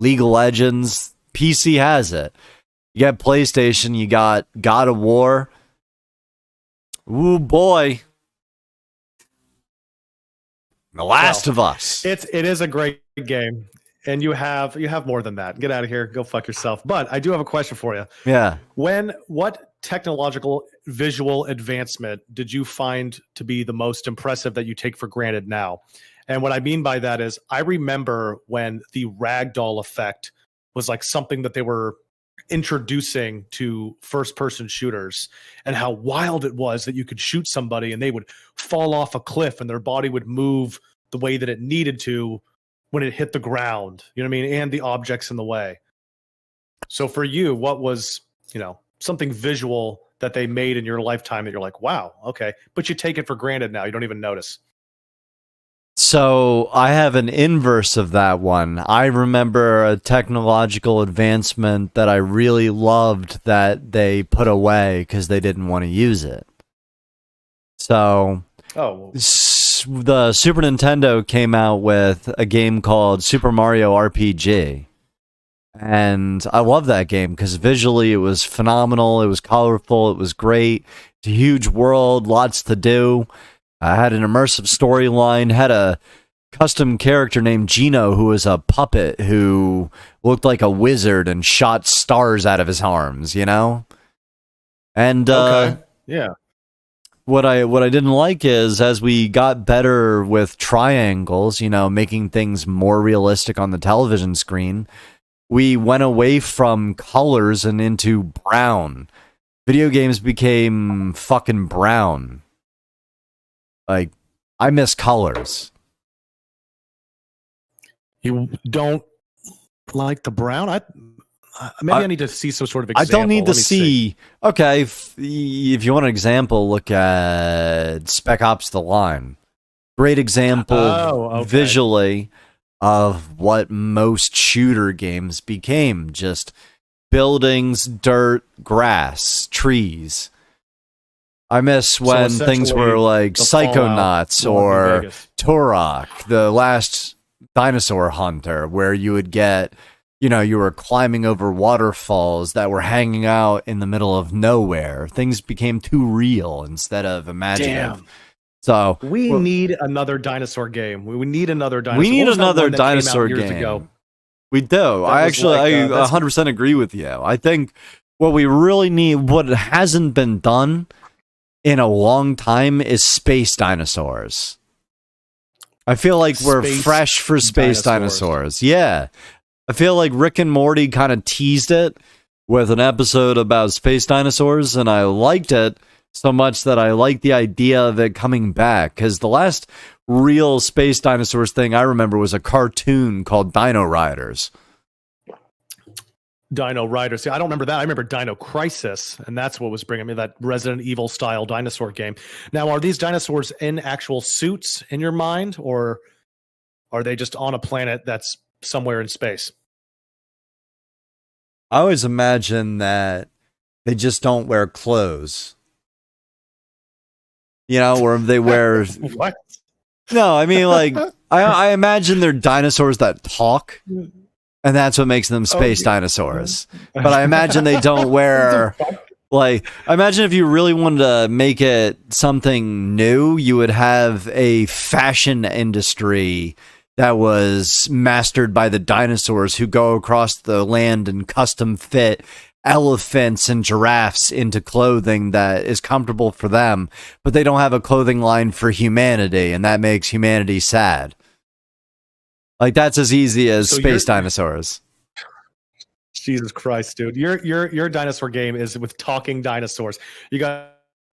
League of Legends. PC has it. You got PlayStation, you got God of War. Ooh, boy. The Last of Us. It is a great game. And you have more than that. Get out of here. Go fuck yourself. But I do have a question for you. Yeah. What technological visual advancement did you find to be the most impressive that you take for granted now? And what I mean by that is I remember when the ragdoll effect was like something that they were introducing to first person shooters, and how wild it was that you could shoot somebody and they would fall off a cliff and their body would move the way that it needed to when it hit the ground, you know what I mean? And the objects in the way. So for you, what was, something visual that they made in your lifetime that you're like, wow, okay, but you take it for granted now, you don't even notice? So I have an inverse of that one. I remember a technological advancement that I really loved that they put away because they didn't want to use it. So the Super Nintendo came out with a game called Super Mario RPG. And I love that game because visually it was phenomenal. It was colorful. It was great. It's a huge world, lots to do. I had an immersive storyline, had a custom character named Gino who was a puppet who looked like a wizard and shot stars out of his arms, And yeah. What I didn't like is as we got better with triangles, making things more realistic on the television screen, we went away from colors and into brown. Video games became fucking brown. Like, I miss colors. You don't like the brown? I need to see some sort of example. I don't need to see. Okay, if you want an example, look at Spec Ops: The Line. Great example visually of what most shooter games became. Just buildings, dirt, grass, trees. I miss when things were like Psychonauts or Turok, the last dinosaur hunter, where you would get, you were climbing over waterfalls that were hanging out in the middle of nowhere. Things became too real instead of imaginative. Damn. So we need another dinosaur game. We need another dinosaur. We need another dinosaur game. Ago? We do. I 100% agree with you. I think what we really need, what hasn't been done in a long time, is space dinosaurs. I feel like we're fresh for space dinosaurs. Yeah. I feel like Rick and Morty kind of teased it with an episode about space dinosaurs, and I liked it so much that I like the idea of it coming back, because the last real space dinosaurs thing I remember was a cartoon called Dino Riders. Dino Riders. See, I don't remember that. I remember Dino Crisis, and that's what was bringing me that Resident Evil style dinosaur game. Now, are these dinosaurs in actual suits in your mind, or are they just on a planet that's somewhere in space? I always imagine that they just don't wear clothes. Where they wear... What? No, I mean, like, I imagine they're dinosaurs that talk, and that's what makes them space dinosaurs. But I imagine they don't wear... Like, I imagine if you really wanted to make it something new, you would have a fashion industry that was mastered by the dinosaurs who go across the land and custom fit elephants and giraffes into clothing that is comfortable for them, but they don't have a clothing line for humanity, and that makes humanity sad. Like, that's as easy as space dinosaurs. Jesus Christ, dude. Your dinosaur game is with talking dinosaurs. You got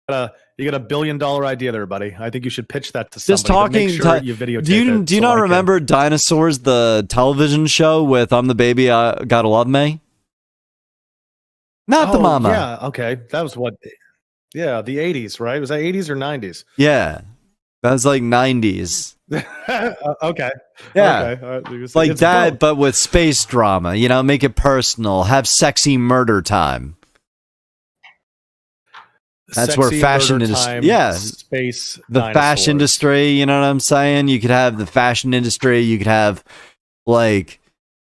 a $1 billion idea there, buddy. I think you should pitch that to somebody. Just talking. Make sure you videotape it. Do you not remember Dinosaurs, the television show with "I'm the Baby, Gotta Love Me"? Not the mama. Yeah, okay. That was what... Yeah, the 80s, right? Was that 80s or 90s? Yeah. That was like 90s. Okay. Yeah. Okay. Like that, both. But with space drama. Make it personal. Have sexy murder time. That's where fashion industry... Yeah. Space The dinosaurs. fashion industry, you know what I'm saying? You could have the fashion industry. You could have, like...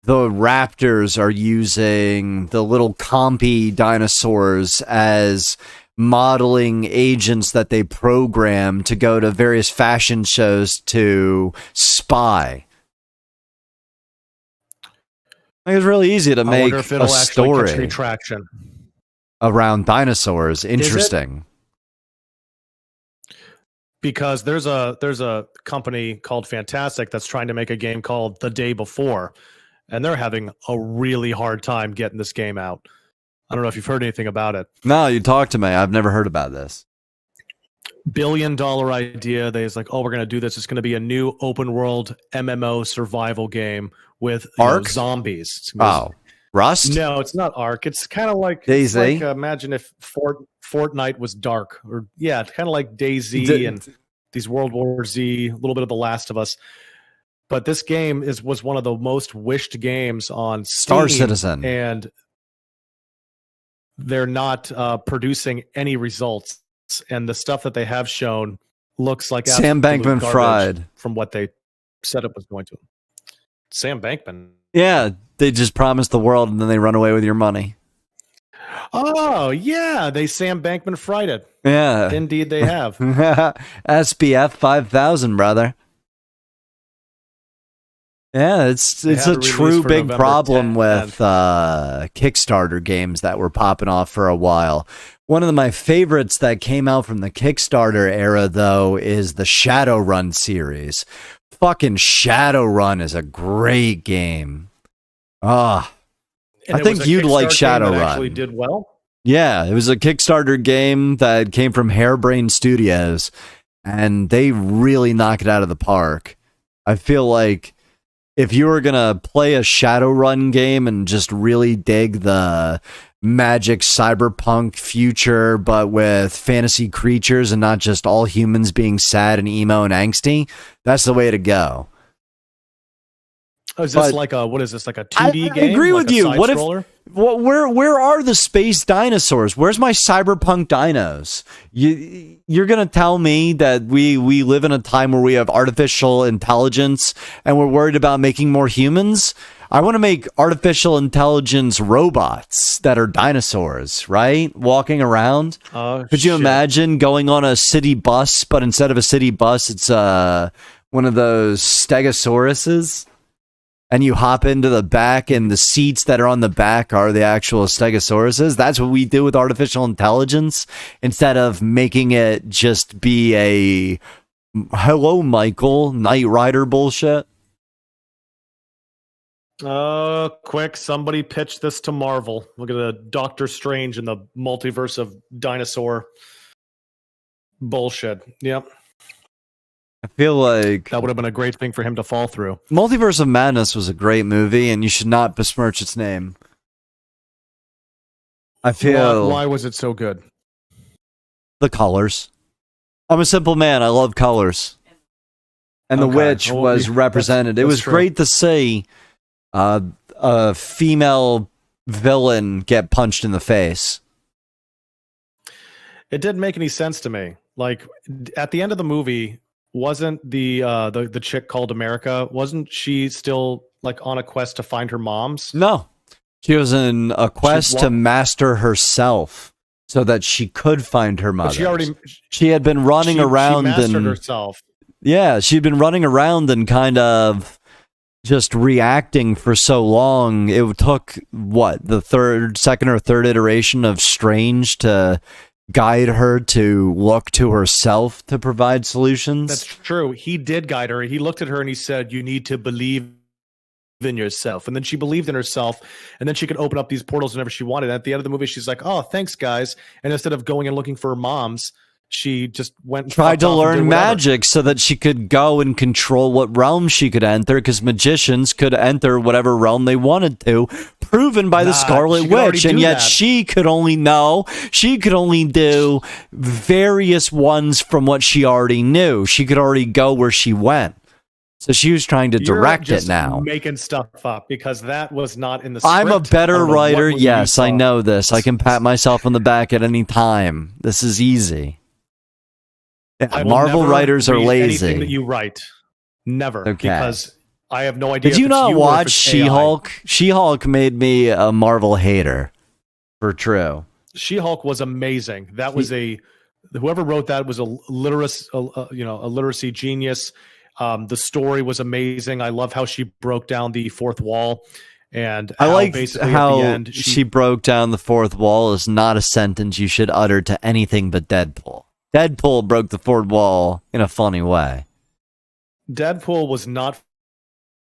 The Raptors are using the little compy dinosaurs as modeling agents that they program to go to various fashion shows to spy. I think it's really easy to make a story around dinosaurs interesting. because there's a company called Fantastic that's trying to make a game called The Day Before, and they're having a really hard time getting this game out. I don't know if you've heard anything about it. No, you talked to me. I've never heard about this. Billion-dollar idea. They was like, oh, we're going to do this. It's going to be a new open world MMO survival game with zombies. Oh, Rust? No, it's not Ark. It's kind of like DayZ. Imagine if Fortnite was dark, or it's kind of like DayZ and these World War Z, a little bit of The Last of Us. But this game was one of the most wished games on Steam, Star Citizen, and they're not producing any results. And the stuff that they have shown looks like Sam Bankman-Fried from what they said it was going to. Sam Bankman. Yeah, they just promise the world and then they run away with your money. Oh, yeah, they Sam Bankman-Fried it. Yeah. Indeed they have. SBF 5000, brother. Yeah, it's a true big problem with Kickstarter games that were popping off for a while. One of my favorites that came out from the Kickstarter era, though, is the Shadowrun series. Fucking Shadowrun is a great game. I think you'd like Shadowrun. Actually did well. Yeah, it was a Kickstarter game that came from Harebrained Studios, and they really knock it out of the park. I feel like if you were gonna play a Shadowrun game and just really dig the magic cyberpunk future, but with fantasy creatures and not just all humans being sad and emo and angsty, that's the way to go. Oh, is this like a 2D game? I agree with you. What scroller? Where are the space dinosaurs? Where's my cyberpunk dinos? You're gonna tell me that we live in a time where we have artificial intelligence and we're worried about making more humans? I want to make artificial intelligence robots that are dinosaurs, right? Walking around. Could you imagine going on a city bus, but instead of a city bus, it's one of those stegosauruses? And you hop into the back, and the seats that are on the back are the actual stegosauruses. That's what we do with artificial intelligence, instead of making it just be a hello, Michael, Knight Rider bullshit. Quick, somebody pitch this to Marvel. Look at a Doctor Strange in the multiverse of dinosaur bullshit. Yep. I feel like that would have been a great thing for him to fall through. Multiverse of Madness was a great movie, and you should not besmirch its name. I feel... Why was it so good? The colors. I'm a simple man. I love colors. And the witch was represented. It was great to see a female villain get punched in the face. It didn't make any sense to me. Like, at the end of the movie... Wasn't the chick called America? Wasn't she still like on a quest to find her mom's? No, she was in a quest to master herself so that she could find her mother. She had been running around and herself. Yeah, she'd been running around and kind of just reacting for so long. It took the second or third iteration of Strange to guide her to look to herself to provide solutions. That's true. He did guide her. He looked at her and he said, you need to believe in yourself. And then she believed in herself, and then she could open up these portals whenever she wanted. And at the end of the movie, she's like, oh, thanks, guys. And instead of going and looking for her mom's, she just went and tried to learn magic so that she could go and control what realm she could enter, because magicians could enter whatever realm they wanted to, proven by the Scarlet Witch, and yet she could only do various ones from what she already knew. She could already go where she went. So she was trying to direct it now. Making stuff up, because that was not in the script. I'm a better writer. Yes, I know this. I can pat myself on the back at any time. This is easy. Yeah, Marvel writers are lazy. Anything that you write, never, because I have no idea. Did you not watch She-Hulk? She-Hulk made me a Marvel hater, for true. She-Hulk was amazing. That was whoever wrote that was a literacy genius. The story was amazing. I love how she broke down the fourth wall, and I like how at the end, she broke down the fourth wall is not a sentence you should utter to anything but Deadpool. Deadpool broke the fourth wall in a funny way. Deadpool was not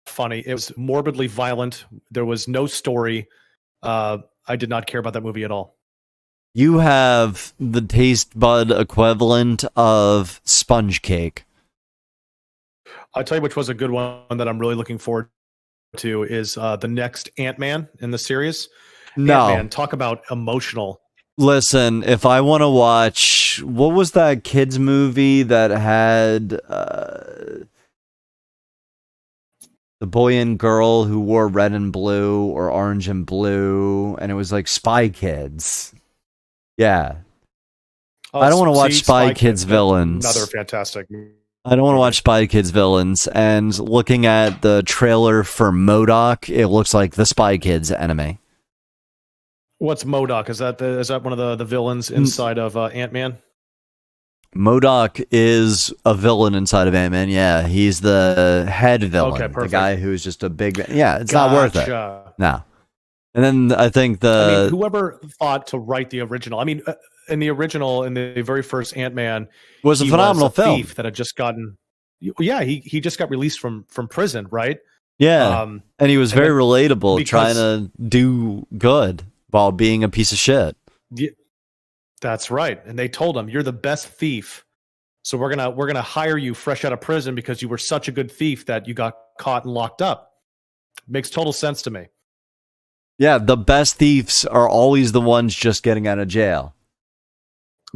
funny. It was morbidly violent. There was no story. I did not care about that movie at all. You have the taste bud equivalent of sponge cake. I'll tell you which was a good one that I'm really looking forward to is the next Ant-Man in the series. No. Ant-Man, talk about emotional. Listen, if I want to watch, what was that kids movie that had the boy and girl who wore red and blue or orange and blue, and it was like Spy Kids. Yeah. I don't want to watch Spy Kids villains. Another fantastic movie. I don't want to watch Spy Kids villains. And looking at the trailer for MODOK, it looks like the Spy Kids enemy. What's MODOK? Is that one of the villains inside of Ant-Man? MODOK is a villain inside of Ant-Man. Yeah, he's the head villain. Okay, perfect. The guy who's just a big... Yeah, it's not worth it. No. And then I think whoever thought to write the original... in the very first Ant-Man... was a phenomenal film. Thief that had just gotten... Yeah, he just got released from prison, right? Yeah, and he was very relatable, trying to do good while being a piece of shit. Yeah, that's right. And they told him, "You're the best thief, so we're gonna hire you fresh out of prison because you were such a good thief that you got caught and locked up." Makes total sense to me. Yeah, the best thieves are always the ones just getting out of jail.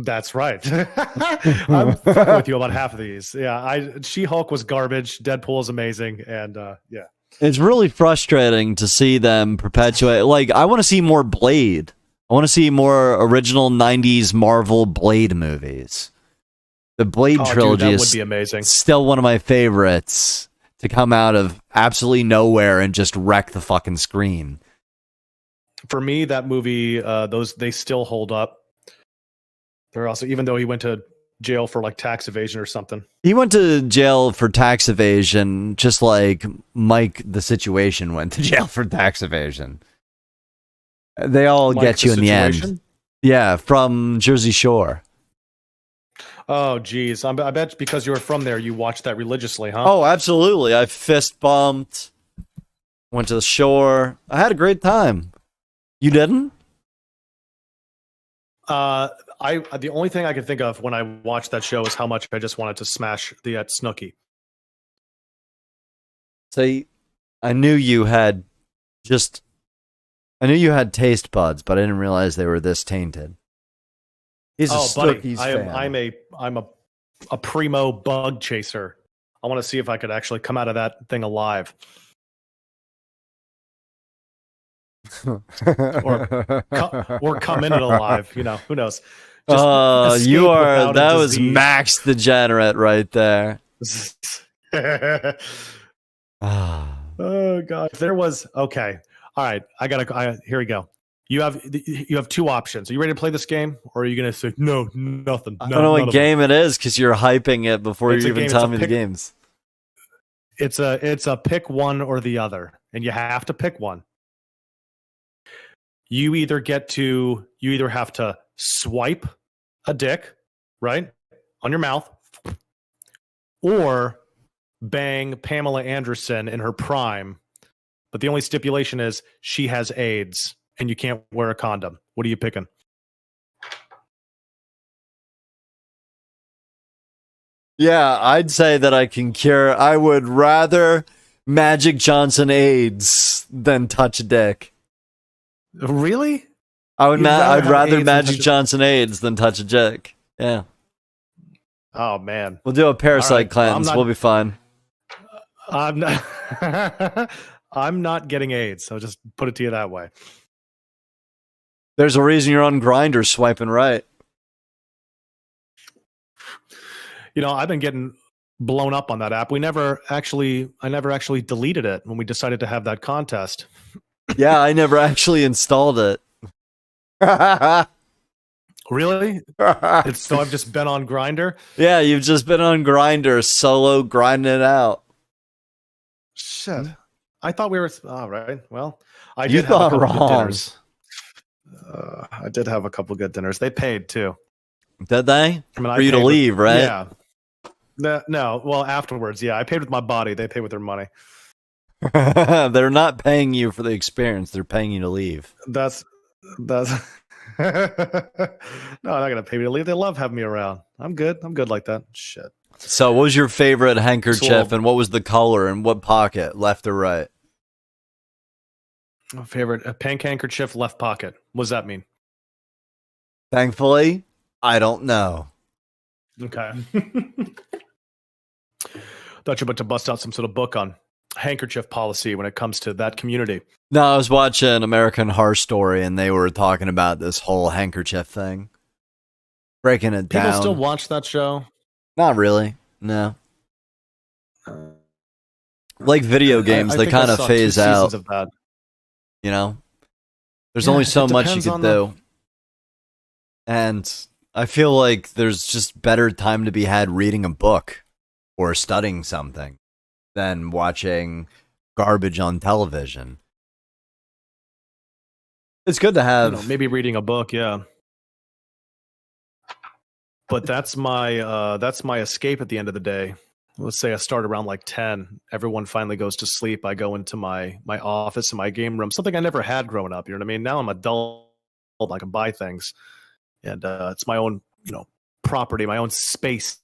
That's right. I'm fucking with you about half of these. Yeah, She-Hulk was garbage. Deadpool is amazing, and yeah. It's really frustrating to see them perpetuate. Like, I want to see more Blade. I want to see more original 90s Marvel Blade movies. The Blade trilogy would be amazing. Still one of my favorites to come out of absolutely nowhere and just wreck the fucking screen. For me, that movie, they still hold up. They're also, even though he went to jail for like tax evasion or something. He went to jail for tax evasion, just like Mike the Situation went to jail for tax evasion. They all get you in the end. Yeah, from Jersey Shore. Oh, geez. I bet because you were from there, you watched that religiously, huh? Oh, absolutely. I fist bumped, went to the shore. I had a great time. You didn't? The only thing I could think of when I watched that show is how much I just wanted to smash the Snooki. See, I knew you had taste buds, but I didn't realize they were this tainted. He's a Snooki's fan. I'm a primo bug chaser. I want to see if I could actually come out of that thing alive. or come in it alive, who knows. That was Max Degenerate right there. Oh god, there was okay. All right, here we go. You have two options. Are you ready to play this game, or are you gonna say no, nothing? I don't know what game it is because you're hyping it before you even tell me the games. It's a pick one or the other, and you have to pick one. You either have to swipe a dick, right, on your mouth, or bang Pamela Anderson in her prime. But the only stipulation is she has AIDS and you can't wear a condom. What are you picking? Yeah, I'd say that I can cure. I would rather Magic Johnson AIDS than touch a dick. Really? I'd rather Magic Johnson AIDS than touch a dick. Yeah. Oh man. We'll do a parasite cleanse. We'll be fine. I'm not. I'm not getting AIDS. I'll just put it to you that way. There's a reason you're on Grindr swiping right. I've been getting blown up on that app. I never actually deleted it when we decided to have that contest. Yeah, I never actually installed it. Really? So I've just been on Grindr? Yeah, you've just been on Grindr, solo grinding it out. Shit. I thought we were... All right. Well, You thought wrong. I did have a couple good dinners. They paid, too. Did they? I mean, For you to leave, right? Yeah. No, well, afterwards, yeah. I paid with my body. They pay with their money. They're not paying you for the experience. They're paying you to leave. That's no, I'm not gonna pay me to leave. They love having me around. I'm good like that. Shit. So what was your favorite handkerchief, and what was the color, and what pocket, left or right? My favorite, a pink handkerchief, left pocket. What does that mean? Thankfully, I don't know. Okay. Thought you were about to bust out some sort of book on handkerchief policy when it comes to that community. No, I was watching American Horror Story, and they were talking about this whole handkerchief thing, breaking it down. People still watch that show? Not really. No. Like video games, they kind of phase out. Of that. You know, there's only so much you can do, and I feel like there's just better time to be had reading a book or studying something than watching garbage on television. It's good to have maybe reading a book, yeah. But that's my escape at the end of the day. Let's say I start around like 10. Everyone finally goes to sleep. I go into my office and my game room, something I never had growing up. You know what I mean? Now I'm adult. I can buy things. And it's my own, property, my own space.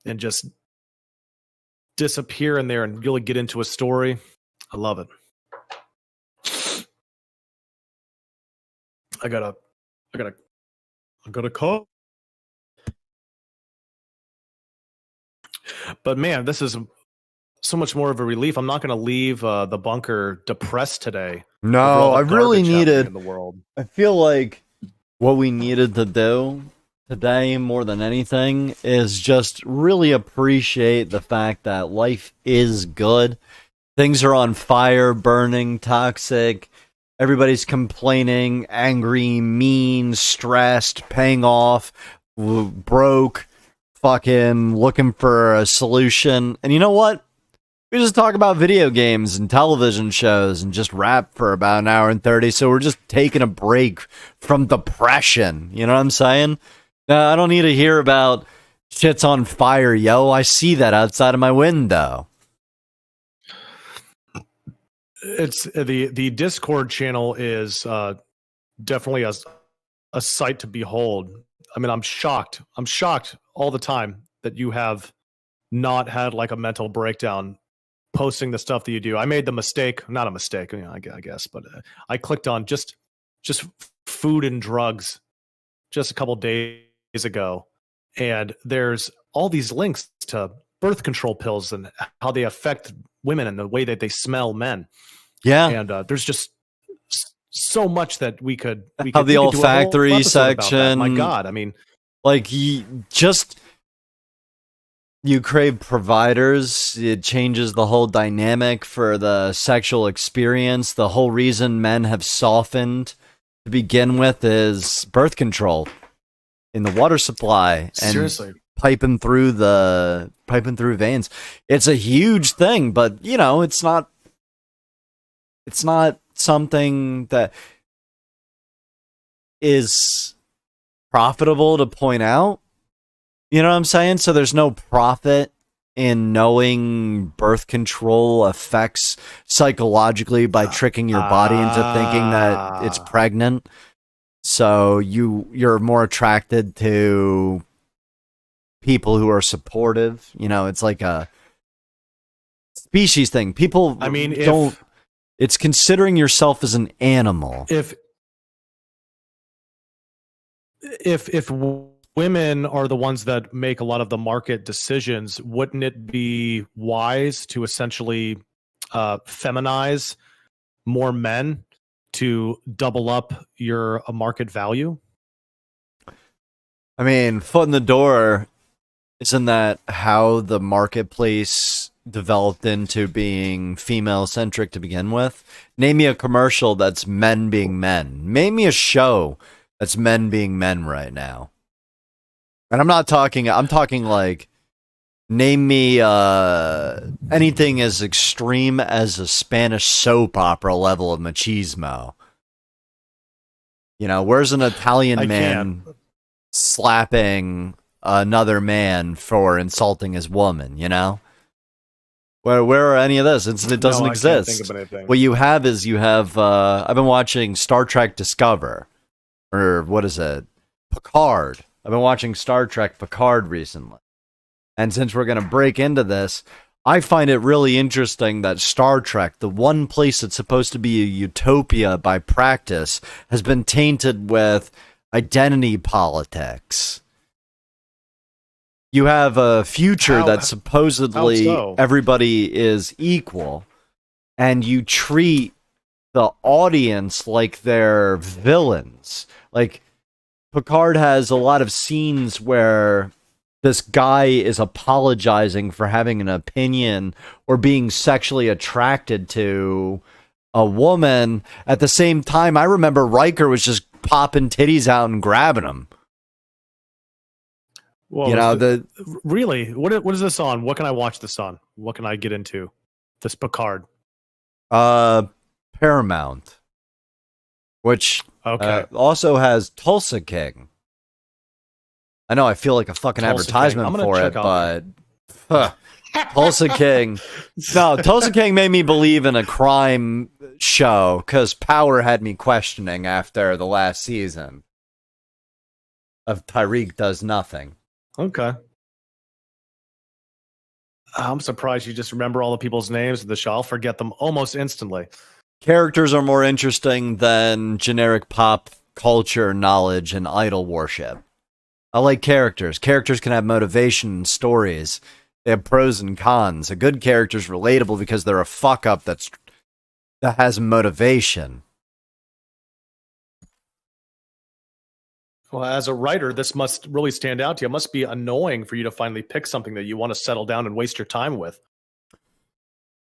And just disappear in there and really get into a story. I love it. I got a call. But man, this is so much more of a relief. I'm not going to leave the bunker depressed today. No, I really needed in the world. I feel like what we needed to do today more than anything is just really appreciate the fact that life is good. Things are on fire, burning, toxic. Everybody's complaining, angry, mean, stressed, paying off, broke, fucking looking for a solution. And you know what? We just talk about video games and television shows and just rap for about an hour and 30. So we're just taking a break from depression. You know what I'm saying? I don't need to hear about shit's on fire, yo. I see that outside of my window. It's the Discord channel is definitely a sight to behold. I mean, I'm shocked. I'm shocked all the time that you have not had like a mental breakdown posting the stuff that you do. I made the mistake, not a mistake, I guess, but I clicked on just food and drugs just a couple days ago, and there's all these links to birth control pills and how they affect women and the way that they smell men. Yeah, and there's just so much that we could how the olfactory section. My God, I mean, like you crave providers. It changes the whole dynamic for the sexual experience. The whole reason men have softened to begin with is birth control in the water supply. And seriously, piping through veins. It's a huge thing, but it's not something that is profitable to point out. You know what I'm saying? So there's no profit in knowing birth control affects psychologically by tricking your body into thinking that it's pregnant. So you're more attracted to people who are supportive. It's like a species thing. People, I mean, it's considering yourself as an animal. If women are the ones that make a lot of the market decisions, wouldn't it be wise to essentially feminize more men to double up your market value? I mean, foot in the door, isn't that how the marketplace developed into being female-centric to begin with? Name me a commercial that's men being men. Name me a show that's men being men right now. And I'm talking like, name me anything as extreme as a Spanish soap opera level of machismo. Where's an Italian man? slapping another man for insulting his woman, you know? Where are any of this? It doesn't exist. I can't think of anything. What you have is I've been watching Star Trek Discover, or what is it? Picard. I've been watching Star Trek Picard recently. And since we're going to break into this, I find it really interesting that Star Trek, the one place that's supposed to be a utopia by practice, has been tainted with identity politics. You have a future that supposedly everybody is equal, and you treat the audience like they're villains. Like, Picard has a lot of scenes where this guy is apologizing for having an opinion or being sexually attracted to a woman. At the same time, I remember Riker was just popping titties out and grabbing them. Well, you know, really, what is this on? What can I watch this on? What can I get into? This Picard. Paramount, which also has Tulsa King. I know I feel like a fucking advertisement for it, but Tulsa King. No, Tulsa King made me believe in a crime show because Power had me questioning after the last season of Tyreek Does Nothing. Okay. I'm surprised you just remember all the people's names of the show. I'll forget them almost instantly. Characters are more interesting than generic pop culture knowledge and idol worship. I like characters. Characters can have motivation and stories. They have pros and cons. A good character is relatable because they're a fuck up that has motivation. Well, as a writer, this must really stand out to you. It must be annoying for you to finally pick something that you want to settle down and waste your time with.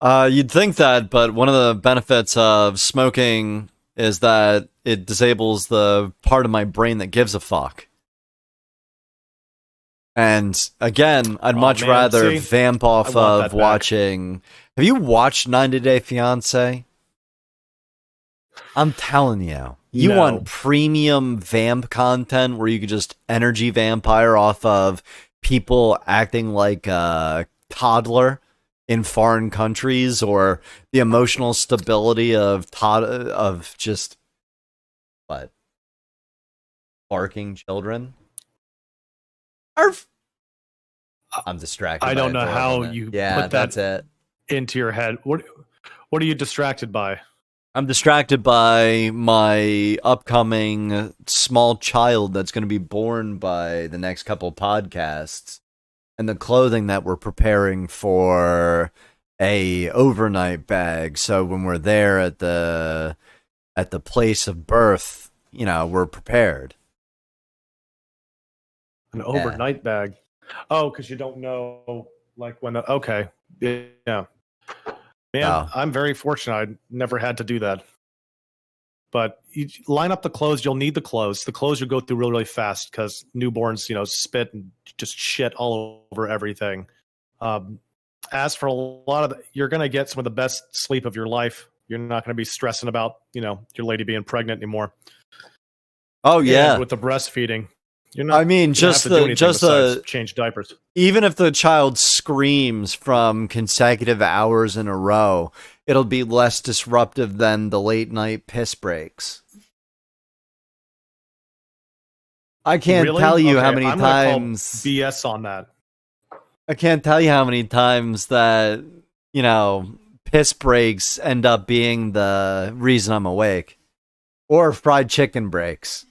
You'd think that, but one of the benefits of smoking is that it disables the part of my brain that gives a fuck. And again, I'd much rather vamp off of watching. Have you watched 90 Day Fiancé? I'm telling you. You want premium vamp content where you could just energy vampire off of people acting like a toddler in foreign countries, or the emotional stability of just what? Barking children? Arf. I'm distracted. I don't know how you put that that's it. into your head. What are you distracted by? I'm distracted by my upcoming small child that's going to be born by the next couple podcasts, and the clothing that we're preparing for a overnight bag. So when we're there at the place of birth, you know, we're prepared. An overnight bag. Oh, because you don't know, like, when okay. Yeah. Man, no. I'm very fortunate. I never had to do that. But you line up the clothes. You'll need the clothes. The clothes will go through really, really fast because newborns, spit and just shit all over everything. As for a lot of you're going to get some of the best sleep of your life. You're not going to be stressing about, your lady being pregnant anymore. Oh, yeah. And with the breastfeeding. You're not, I mean, just change diapers. Even if the child screams from consecutive hours in a row, it'll be less disruptive than the late night piss breaks. I can't tell you how many times BS on that. I can't tell you how many times that, piss breaks end up being the reason I'm awake, or fried chicken breaks.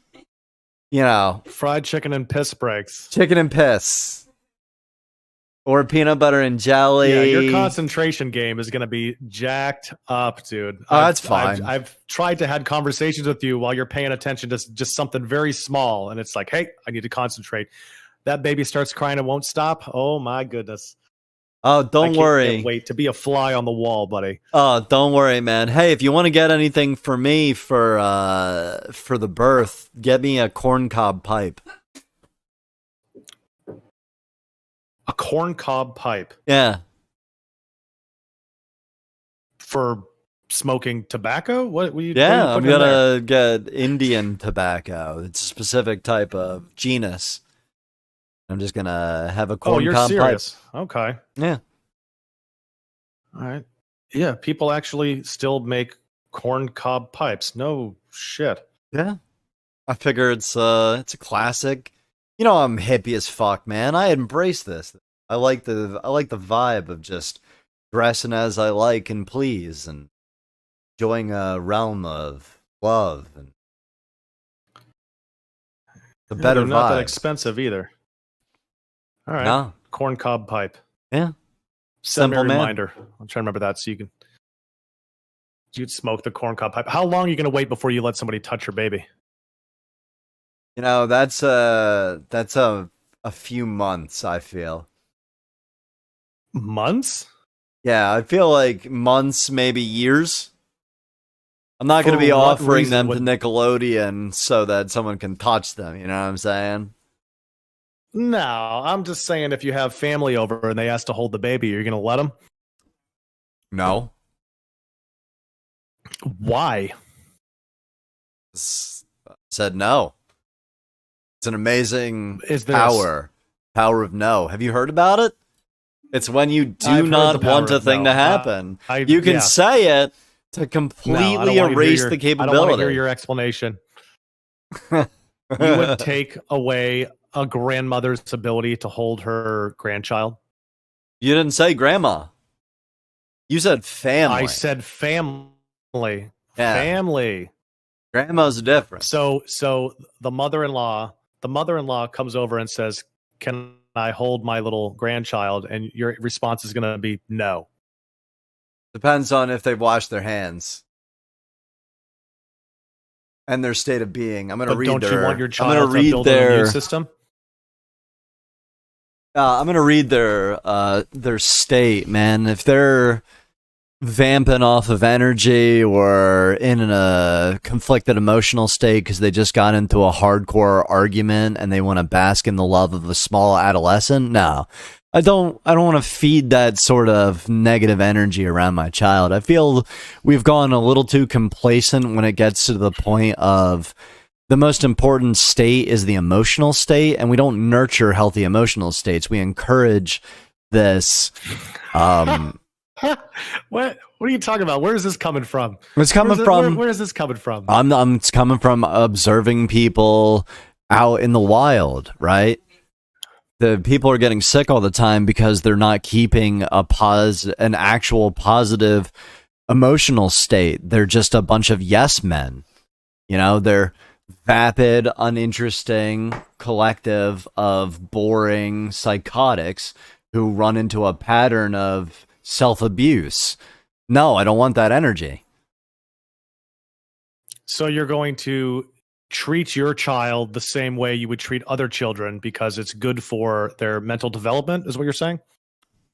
Fried chicken and piss breaks. Chicken and piss. Or peanut butter and jelly. Yeah, your concentration game is going to be jacked up, dude. Oh, that's fine. I've tried to have conversations with you while you're paying attention to just something very small, and it's like, hey, I need to concentrate. That baby starts crying and won't stop. Oh, my goodness. Oh, don't worry. Can't wait to be a fly on the wall, buddy. Oh, don't worry, man. Hey, if you want to get anything for me for the birth, get me a corncob pipe. A corncob pipe? Yeah. For smoking tobacco? What are you? Yeah, what I'm are you putting in there? gonna get Indian tobacco. It's a specific type of genus. I'm just gonna have a Oh, corn you're cob pipe. serious? Okay. Yeah, All right. Yeah, people actually still make corn cob pipes. No shit. yeah. I figure it's a classic. You know, I'm hippie as fuck, man. I embrace this. I like the vibe of just dressing as I like and please, and enjoying a realm of love and the Yeah, better they're not that vibes. expensive either. All right. No, Corn cob pipe. yeah, Send me a simple man. reminder. I'm trying to remember that so you'd smoke the corn cob pipe. How long are you going to wait before you let somebody touch your baby? You know, that's a few months, I feel. Months? Yeah, I feel like months, maybe years. I'm not going to For be what offering reason them to would- Nickelodeon so that someone can touch them, you know what I'm saying? No, I'm just saying if you have family over and they ask to hold the baby, you're going to let them? No. Why? Said no. It's an amazing Is there power of no. Have you heard about it? It's when you do I've heard not the power want a of thing no. to happen. You You can say it to completely erase the capability. I don't want to hear your explanation. You would take away a grandmother's ability to hold her grandchild? You didn't say grandma. You said family. I said family. Yeah. Family. Grandma's different. So the mother-in-law comes over and says, "Can I hold my little grandchild?" And your response is going to be no. Depends on if they've washed their hands and their state of being. I'm going to But read don't their. you want your I'm child going to to read build an their immune system? I'm going to read their state, man. If they're vamping off of energy or in a conflicted emotional state because they just got into a hardcore argument and they want to bask in the love of a small adolescent, no. I don't want to feed that sort of negative energy around my child. I feel we've gone a little too complacent when it gets to the point of the most important state is the emotional state, and we don't nurture healthy emotional states. We encourage this What are you talking about? Where is this coming from? It's coming from. Where is this coming from? It's coming from observing people out in the wild, right? The people are getting sick all the time because they're not keeping an actual positive emotional state. They're just a bunch of yes men. You know, they're vapid, uninteresting collective of boring psychotics who run into a pattern of self-abuse. No, I don't want that energy. So you're going to treat your child the same way you would treat other children because it's good for their mental development, is what you're saying?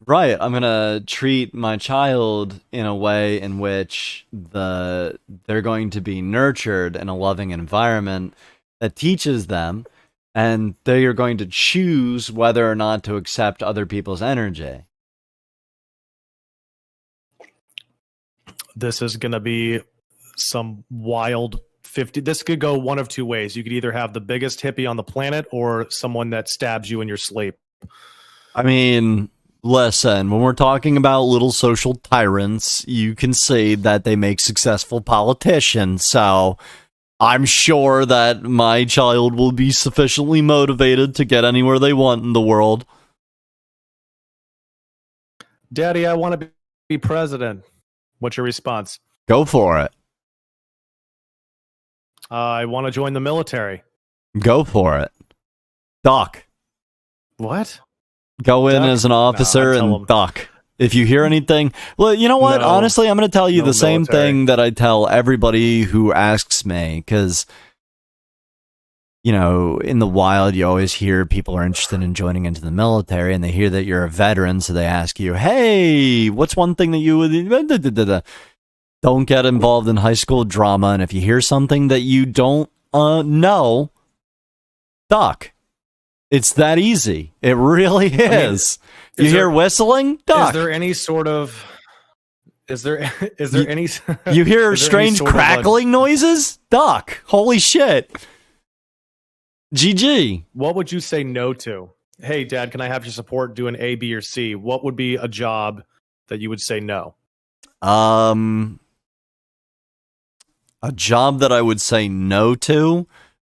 Right. I'm going to treat my child in a way in which they're going to be nurtured in a loving environment that teaches them, and they are going to choose whether or not to accept other people's energy. This is going to be some wild 50. This could go one of two ways. You could either have the biggest hippie on the planet or someone that stabs you in your sleep. I mean, listen, when we're talking about little social tyrants, you can see that they make successful politicians. So I'm sure that my child will be sufficiently motivated to get anywhere they want in the world. Daddy, I want to be president. What's your response? Go for it. I want to join the military. Go for it. Duck. What? Go in Duck? as an officer and duck. If you hear anything, well, you know what? No. Honestly, I'm going to tell you No the same military. thing that I tell everybody who asks me, because, you know, in the wild, you always hear people are interested in joining into the military, and they hear that you're a veteran, so they ask you, hey, what's one thing that you would... Don't get involved in high school drama, and if you hear something that you don't know, duck. It's that easy. It really is. You hear whistling? Duck. Is there any sort of Is there is there any You hear is there any strange sort of a- crackling noises? Doc, holy shit. GG. what would you say no to? Hey, Dad, can I have your support doing A, B, or C? What would be a job that you would say no? A job that I would say no to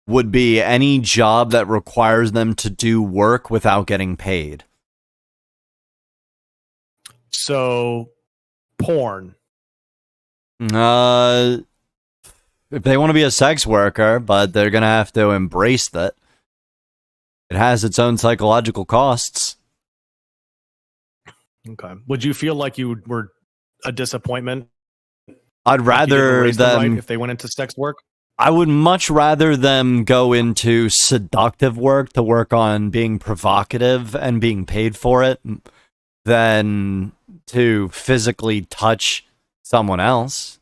would be any job that requires them to do work without getting paid. So, porn. If they want to be a sex worker, but they're going to have to embrace that. It has its own psychological costs. Okay. Would you feel like you were a disappointment? I'd Like you didn't rather raise them them... right if they went into sex work? I would much rather them go into seductive work to work on being provocative and being paid for it than to physically touch someone else.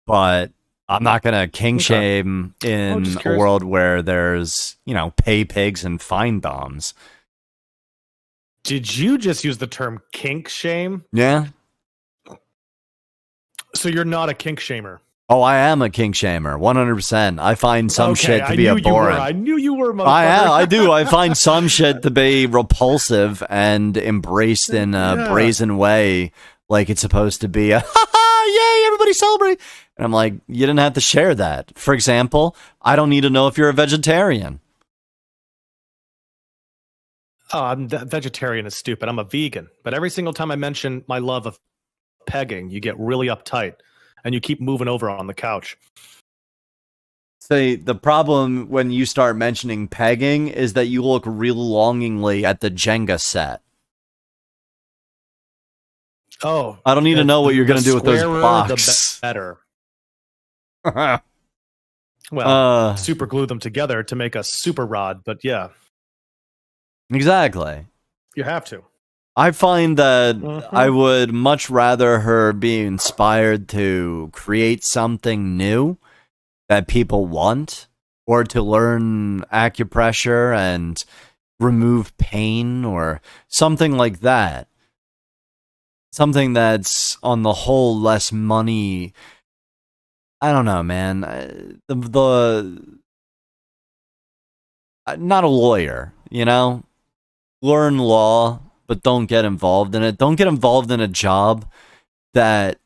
But I'm not going to kink shame in just a curious. world where there's, you know, pay pigs and fine bombs. Did you just use the term kink shame? Yeah. So you're not a kink shamer. Oh, I am a kink shamer, 100%. I find some shit to be abhorrent. I knew you were. I do. I find some shit to be repulsive and embraced in a brazen way, like it's supposed to be a yay, everybody celebrate. And I'm like, you didn't have to share that. For example, I don't need to know if you're a vegetarian. Oh, vegetarian is stupid. I'm a vegan. But every single time I mention my love of pegging, you get really uptight and you keep moving over on the couch. See, the problem when you start mentioning pegging is that you look real longingly at the Jenga set. Oh, I don't need to know what you're going to do with those squarer, blocks. The better. Well, super glue them together to make a super rod, but yeah, exactly. you have to. I find that I would much rather her be inspired to create something new that people want, or to learn acupressure and remove pain or something like that. Something that's on the whole less money. I don't know, man. Not a lawyer, you know? Learn law, but don't get involved in it. Don't get involved in a job that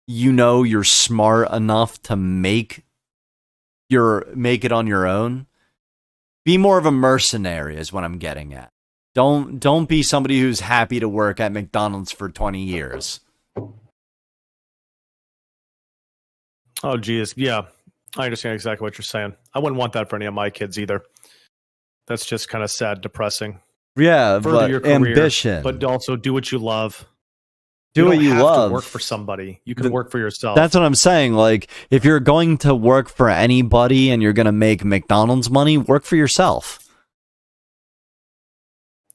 you know you're smart enough to make it on your own. Be more of a mercenary is what I'm getting at. Don't be somebody who's happy to work at McDonald's for 20 years. Oh, geez. Yeah, I understand exactly what you're saying. I wouldn't want that for any of my kids either. That's just kind of sad, depressing. Yeah, Further but your career, ambition. but also do what you love. Do what don't you have love. To work for somebody. You can work for yourself. That's what I'm saying. Like, if you're going to work for anybody and you're going to make McDonald's money, work for yourself.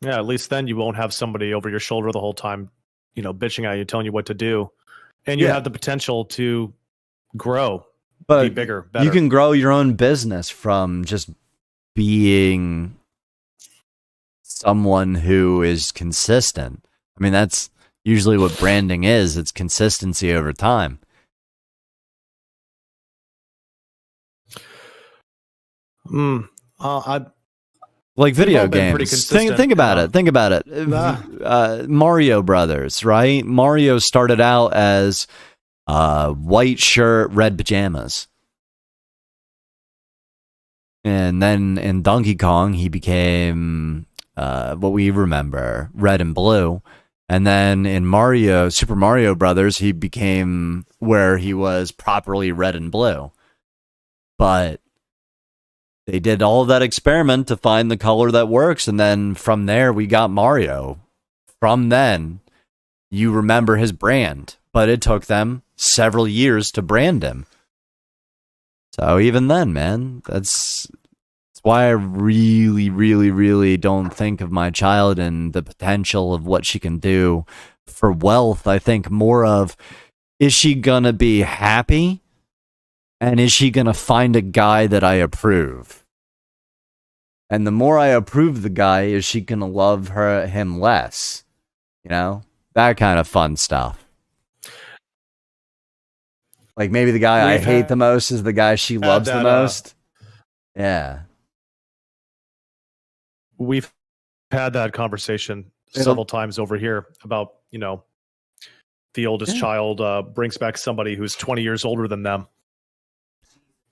Yeah, at least then you won't have somebody over your shoulder the whole time, you know, bitching at you, telling you what to do. And you have the potential to grow, be bigger, better. You can grow your own business from just being someone who is consistent. I mean, that's usually what branding is. It's consistency over time. Like video games. Think about it. Think about it. Mario Brothers, right? Mario started out as white shirt, red pajamas. And then in Donkey Kong, he became what we remember, red and blue. And then in Super Mario Brothers, he became where he was properly red and blue. But they did all of that experiment to find the color that works, and then from there, we got Mario. From then, you remember his brand, but it took them several years to brand him. So even then, man, that's why I really, really, really don't think of my child and the potential of what she can do for wealth. I think more of, is she gonna be happy? And is she gonna find a guy that I approve? And the more I approve the guy, is she gonna love him less? You know? That kind of fun stuff. Like maybe the guy I We've hate the most is the guy she loves the most. Yeah. We've had that conversation several times over here about, you know, the oldest child brings back somebody who's 20 years older than them.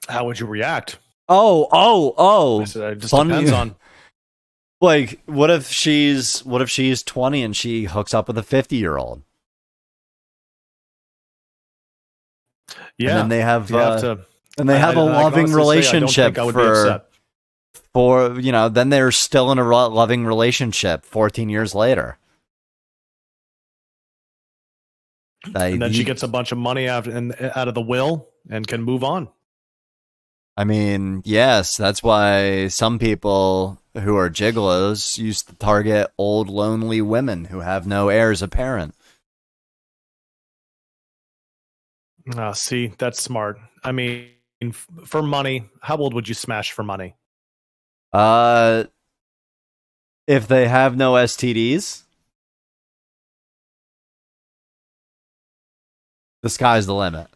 How would you react? I said, it just depends on. Like, what if she's 20 and she hooks up with a 50-year-old? Yeah, and then they have a loving relationship for you know. Then they're still in a loving relationship 14 years later. And then she gets a bunch of money out of the will and can move on. I mean, yes, that's why some people who are gigolos used to target old, lonely women who have no heirs apparent. See, that's smart. I mean, for money, how old would you smash for money? If they have no STDs, the sky's the limit.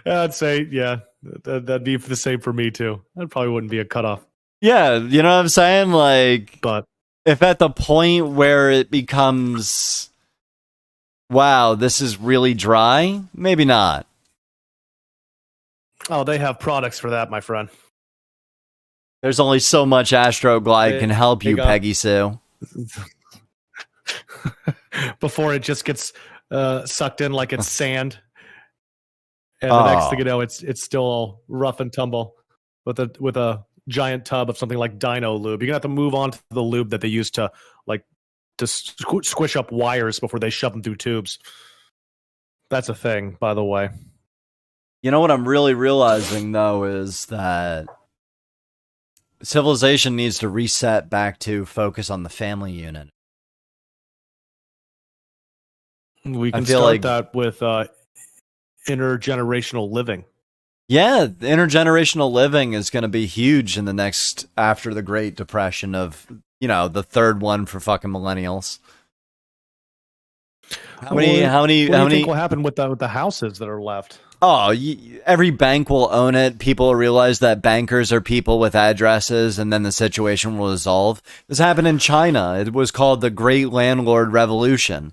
I'd say, yeah, that'd be the same for me too. That probably wouldn't be a cutoff. Yeah, you know what I'm saying? Like, but if at the point where it becomes, wow, this is really dry, maybe not. Oh, they have products for that, my friend. There's only so much Astroglide can help you, Peggy Sue. Before it just gets sucked in like it's sand. And the next thing you know, it's still all rough and tumble with a giant tub of something like Dino lube. You're gonna have to move on to the lube that they use to squish up wires before they shove them through tubes. That's a thing, by the way. You know what I'm really realizing though is that civilization needs to reset back to focus on the family unit. We can start that with intergenerational living. Yeah, intergenerational living is going to be huge in the next, after the Great Depression of, you know, the third one for fucking millennials. How many what do you think will happen with the houses that are left? Oh, every bank will own it. People will realize that bankers are people with addresses, and then the situation will resolve. This happened in China. It was called the Great Landlord Revolution.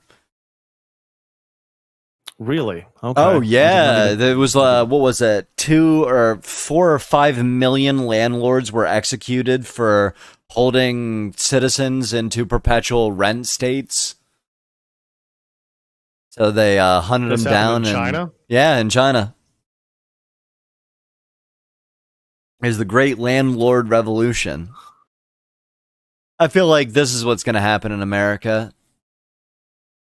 Really? Okay. Oh yeah, there was what was it? 2 or 4 or 5 million landlords were executed for holding citizens into perpetual rent states. So they hunted them down in China. Yeah, in China. Is the Great Landlord Revolution. I feel like this is what's going to happen in America.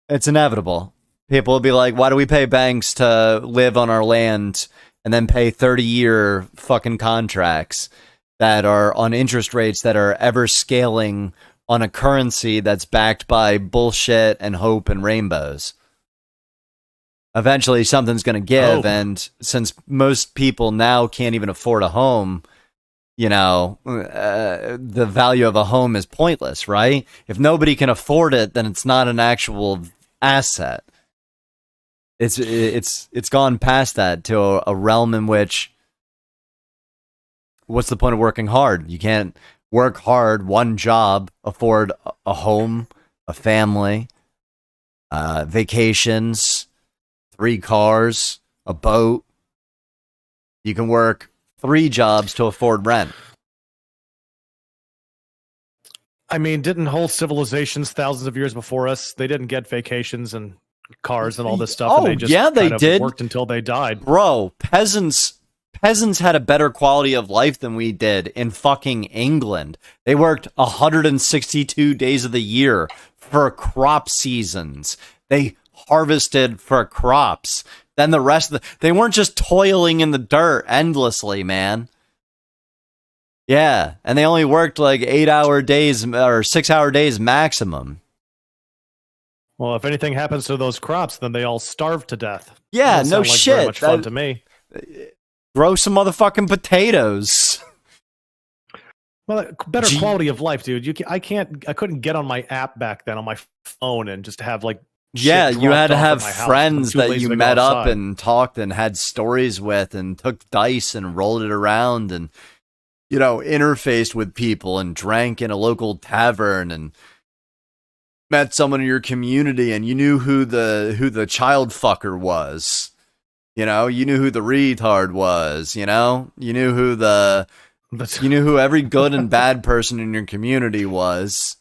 It's inevitable. People will be like, why do we pay banks to live on our land and then pay 30-year fucking contracts that are on interest rates that are ever scaling on a currency that's backed by bullshit and hope and rainbows? Eventually, something's going to give, and since most people now can't even afford a home, you know, the value of a home is pointless, right? If nobody can afford it, then it's not an actual asset. It's gone past that to a realm in which, what's the point of working hard? You can't work hard, one job, afford a home, a family, vacations, 3 cars, a boat. You can work 3 jobs to afford rent. I mean, didn't whole civilizations thousands of years before us, they didn't get vacations and cars and all this stuff, and they just did. Worked until they died. Bro, peasants had a better quality of life than we did in fucking England. They worked 162 days of the year for crop seasons. They harvested for crops. Then the rest of they weren't just toiling in the dirt endlessly, man. Yeah, and they only worked like 8-hour days or 6-hour days maximum. Well, if anything happens to those crops, then they all starve to death. Yeah, no shit. Very much fun to me. Grow some motherfucking potatoes. Well, better quality of life, dude. I couldn't get on my app back then on my phone and just have like Yeah, shit you had dropped to off have at my house. friends I'm too that lazy you to go met up outside. and talked and had stories with and took dice and rolled it around and, you know, interfaced with people and drank in a local tavern and met someone in your community and you knew who the child fucker was. You know, you knew who the retard was, you know? You knew who every good and bad person in your community was.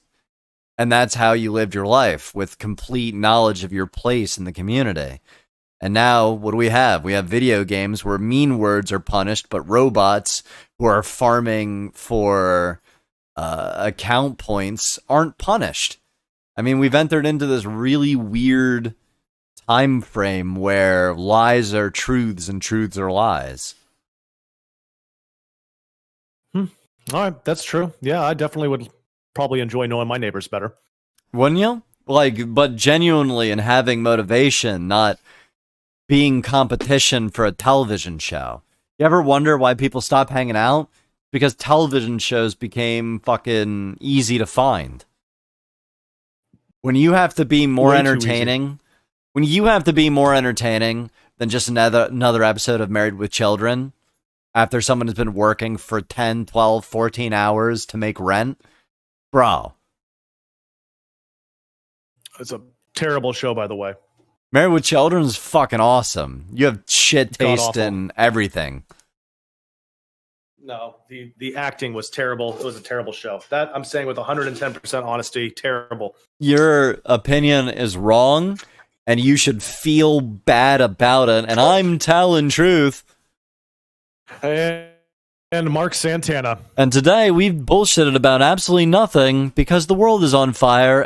And that's how you lived your life, with complete knowledge of your place in the community. And now, what do we have? We have video games where mean words are punished, but robots who are farming for account points aren't punished. I mean, we've entered into this really weird time frame where lies are truths and truths are lies. All right, that's true. Yeah, I definitely would probably enjoy knowing my neighbors better. Wouldn't you? Like, but genuinely and having motivation, not being competition for a television show. You ever wonder why people stop hanging out? Because television shows became fucking easy to find. When you have to be more entertaining, when you have to be more entertaining than just another episode of Married with Children, after someone has been working for 10, 12, 14 hours to make rent, bro. It's a terrible show, by the way. Married with Children is fucking awesome. You have shit taste in everything. No, the acting was terrible. It was a terrible show. That I'm saying with 110% honesty, terrible. Your opinion is wrong, and you should feel bad about it. And I'm telling truth. And Mark Santana. And today we've bullshitted about absolutely nothing because the world is on fire